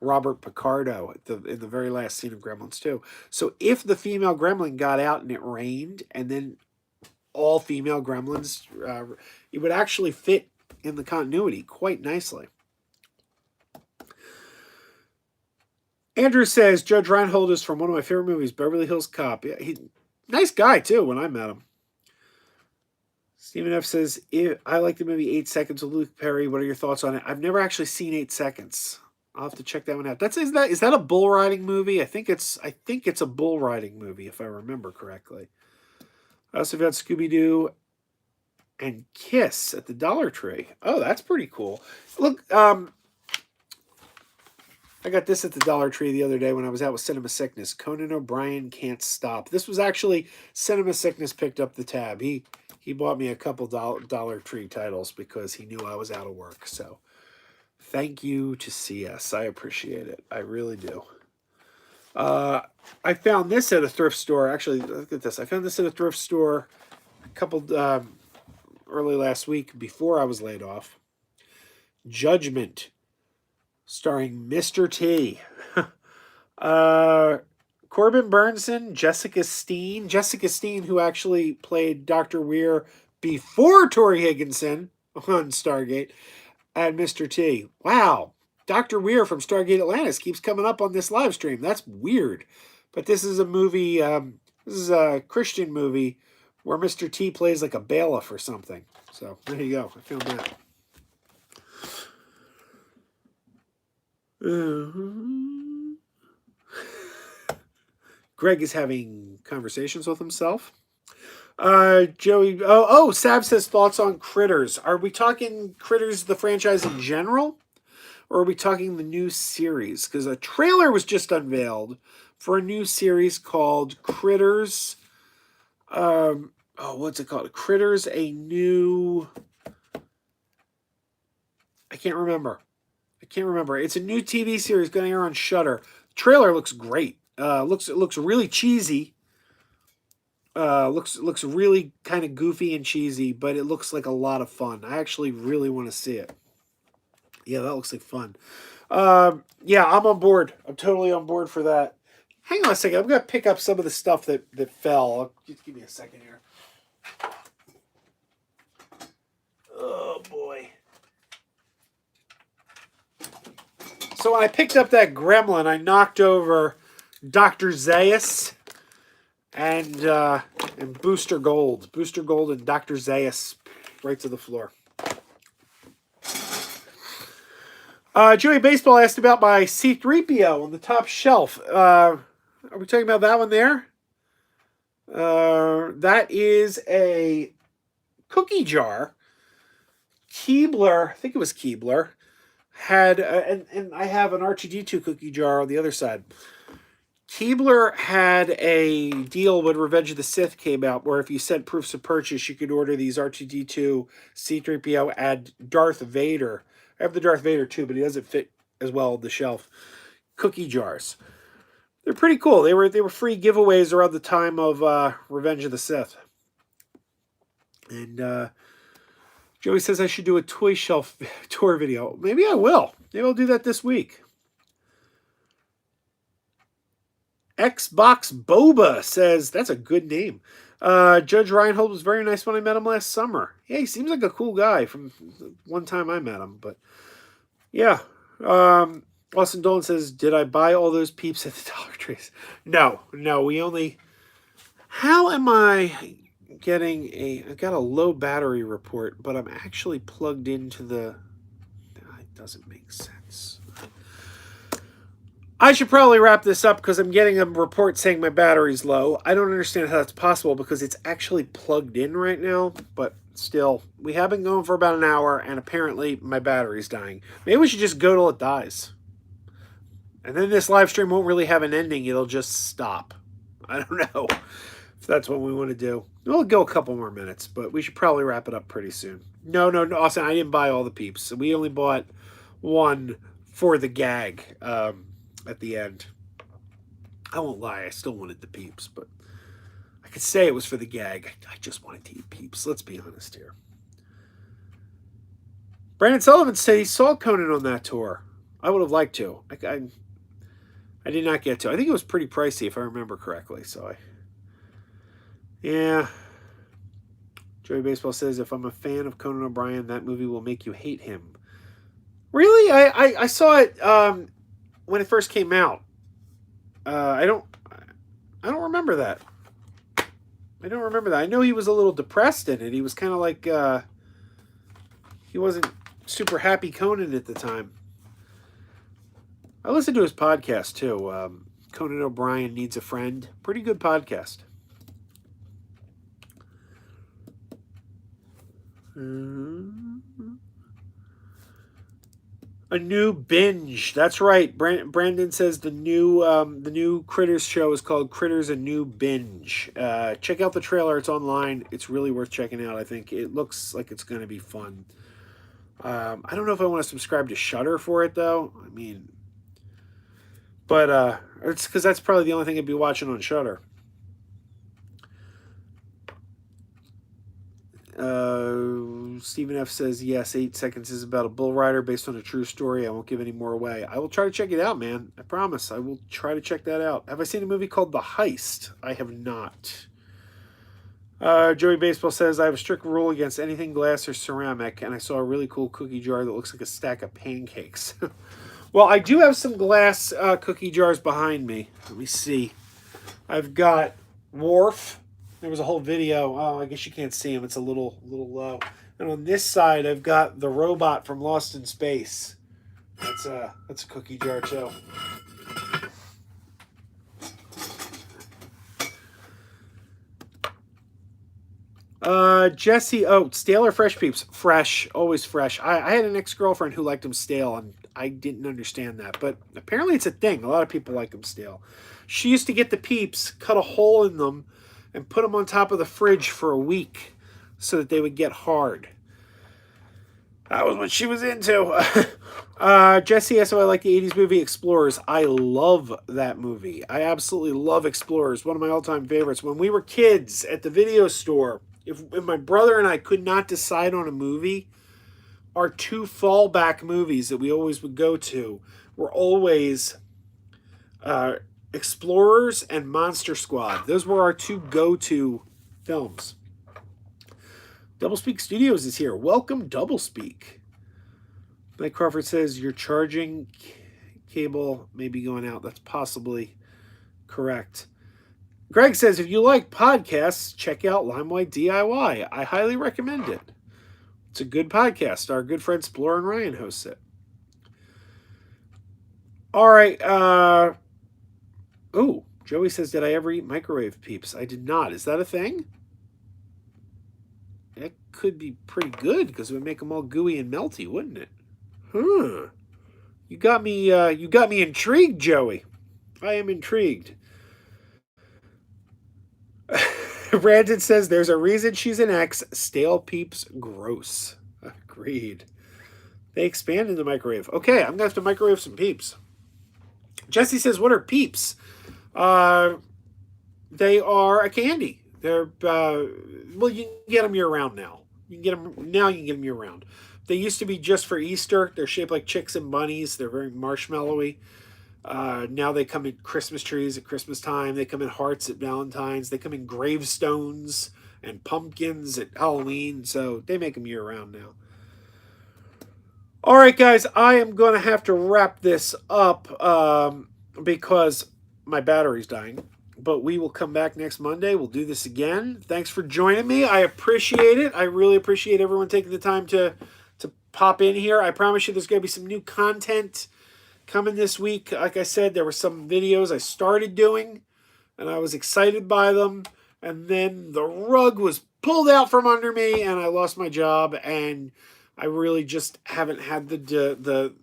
Robert Picardo in the very last scene of Gremlins 2. So if the female Gremlin got out and it rained, and then all female Gremlins, it would actually fit in the continuity quite nicely. Andrew says, Judge Reinhold is from one of my favorite movies, Beverly Hills Cop. Yeah, nice guy, too, when I met him. Stephen F. says, I like the movie 8 Seconds with Luke Perry. What are your thoughts on it? I've never actually seen 8 Seconds. I'll have to check that one out. Is that a bull riding movie? I think it's a bull riding movie if I remember correctly. I also got Scooby Doo and Kiss at the Dollar Tree. Oh, that's pretty cool. Look, I got this at the Dollar Tree the other day when I was out with Cinema Sickness. Conan O'Brien Can't Stop. This was actually Cinema Sickness picked up the tab. He bought me a couple Dollar Tree titles because he knew I was out of work. So thank you to CS. I appreciate it. I really do. I found this at a thrift store. Actually, look at this. I found this at a thrift store a couple early last week before I was laid off. Judgment, starring Mr. T. Corbin Burnson, Jessica Steen. Jessica Steen, who actually played Dr. Weir before Tori Higginson on Stargate, and Mr. T. Wow. Dr. Weir from Stargate Atlantis keeps coming up on this live stream. That's weird. But this is a movie, this is a Christian movie where Mr. T plays like a bailiff or something. So there you go. I found that. Greg is having conversations with himself. Joey, Sab says thoughts on Critters. Are we talking Critters, the franchise in general? Or are we talking the new series? Because a trailer was just unveiled for a new series called Critters. What's it called? Critters, a new... I can't remember. It's a new TV series going air on Shudder. Trailer looks great. It looks really cheesy. Looks really kind of goofy and cheesy, but it looks like a lot of fun. I actually really want to see it. Yeah, that looks like fun. Yeah, I'm on board. I'm totally on board for that. Hang on a second. I'm going to pick up some of the stuff that fell. Just give me a second here. Oh, boy. So when I picked up that Gremlin, I knocked over Dr. Zaius and Booster Gold. Booster Gold and Dr. Zaius right to the floor. Joey Baseball asked about my C-3PO on the top shelf. Are we talking about that one there? That is a cookie jar. Keebler, I think it was Keebler, had, and I have an R2-D2 cookie jar on the other side. Keebler had a deal when Revenge of the Sith came out where if you sent proofs of purchase, you could order these R2-D2, C-3PO, and Darth Vader. I have the Darth Vader too, but he doesn't fit as well on the shelf. Cookie jars. They're pretty cool. They were free giveaways around the time of Revenge of the Sith. And Joey says I should do a toy shelf tour video. Maybe I will. Maybe I'll do that this week. Xbox Boba says, that's a good name. Judge Reinhold was very nice when I met him last summer. Yeah, he seems like a cool guy from one time I met him. But yeah. Austin Dolan says, did I buy all those peeps at the Dollar Trees? No, we only... How am I getting I got a low battery report, but I'm actually plugged into the... It doesn't make sense. I should probably wrap this up because I'm getting a report saying my battery's low. I don't understand how that's possible because it's actually plugged in right now. But still, we have been going for about an hour and apparently my battery's dying. Maybe we should just go till it dies. And then this live stream won't really have an ending. It'll just stop. I don't know if that's what we want to do. We'll go a couple more minutes, but we should probably wrap it up pretty soon. No, Austin, I didn't buy all the peeps. We only bought one for the gag. At the end. I won't lie, I still wanted the peeps, but I could say it was for the gag. I just wanted to eat peeps. Let's be honest here. Brandon Sullivan said he saw Conan on that tour. I would have liked to. I did not get to. I think it was pretty pricey if I remember correctly. Yeah. Joey Baseball says, if I'm a fan of Conan O'Brien, that movie will make you hate him. Really? I saw it when it first came out. I don't remember that. I know he was a little depressed in it. He was kind of like he wasn't super happy Conan at the time. I listen to his podcast too. Conan O'Brien Needs a Friend. Pretty good podcast. A new binge. That's right. Brandon says the new Critters show is called Critters: A New Binge. Check out the trailer. It's online. It's really worth checking out. I think it looks like it's going to be fun. I don't know if I want to subscribe to Shudder for it though. I mean, but it's because that's probably the only thing I'd be watching on Shudder. Stephen F says, yes, 8 Seconds is about a bull rider based on a true story. I won't give any more away. I will try to check it out, man. I promise. I will try to check that out. Have I seen a movie called The Heist? I have not. Joey Baseball says, I have a strict rule against anything glass or ceramic, and I saw a really cool cookie jar that looks like a stack of pancakes. Well, I do have some glass cookie jars behind me. Let me see. I've got Worf. There was a whole video. Oh, I guess you can't see him. It's a little low. And on this side, I've got the robot from Lost in Space. That's a cookie jar too. Jesse Oates, stale or fresh peeps? Fresh, always fresh. I had an ex-girlfriend who liked them stale, and I didn't understand that. But apparently it's a thing. A lot of people like them stale. She used to get the peeps, cut a hole in them, and put them on top of the fridge for a week so that they would get hard. That was what she was into. Jesse asked if I like the 80s movie Explorers. I love that movie. I absolutely love Explorers. One of my all-time favorites. When we were kids at the video store, if my brother and I could not decide on a movie, our two fallback movies that we always would go to were always Explorers and Monster Squad. Those were our two go-to films. Doublespeak Studios is here. Welcome, Doublespeak. Mike Crawford says your charging cable may be going out. That's possibly correct. Greg says if you like podcasts, check out Limelight DIY. I highly recommend it. It's a good podcast. Our good friend Explorer and Ryan hosts it. All right. Oh, Joey says, did I ever eat microwave peeps? I did not. Is that a thing? That could be pretty good because it would make them all gooey and melty, wouldn't it? Huh. You got me intrigued, Joey. I am intrigued. Brandon says there's a reason she's an ex. Stale peeps gross. Agreed. They expand in the microwave. Okay, I'm gonna have to microwave some peeps. Jesse says, what are peeps? They are a candy. They're well, you can get them year round now. You can get them year round. They used to be just for Easter. They're shaped like chicks and bunnies. They're very marshmallowy. Now they come in Christmas trees at Christmas time. They come in hearts at Valentine's. They come in gravestones and pumpkins at Halloween. So they make them year round now. All right, guys, I am going to have to wrap this up because my battery's dying. But we will come back next Monday. We'll do this again. Thanks for joining me. I appreciate it. I really appreciate everyone taking the time to pop in here. I promise you there's going to be some new content coming this week. Like I said, there were some videos I started doing, and I was excited by them. And then the rug was pulled out from under me, and I lost my job. And I really just haven't had the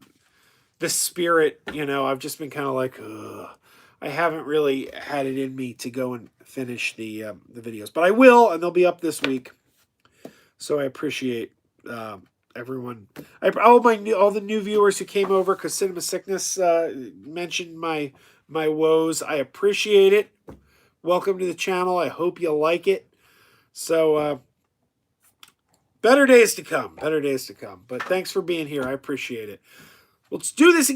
spirit. You know, I've just been kind of like, ugh. I haven't really had it in me to go and finish the videos, but I will, and they'll be up this week. So I appreciate everyone. All the new viewers who came over because Cinema Sickness mentioned my woes. I appreciate it. Welcome to the channel. I hope you like it. So better days to come. Better days to come. But thanks for being here. I appreciate it. Let's do this again.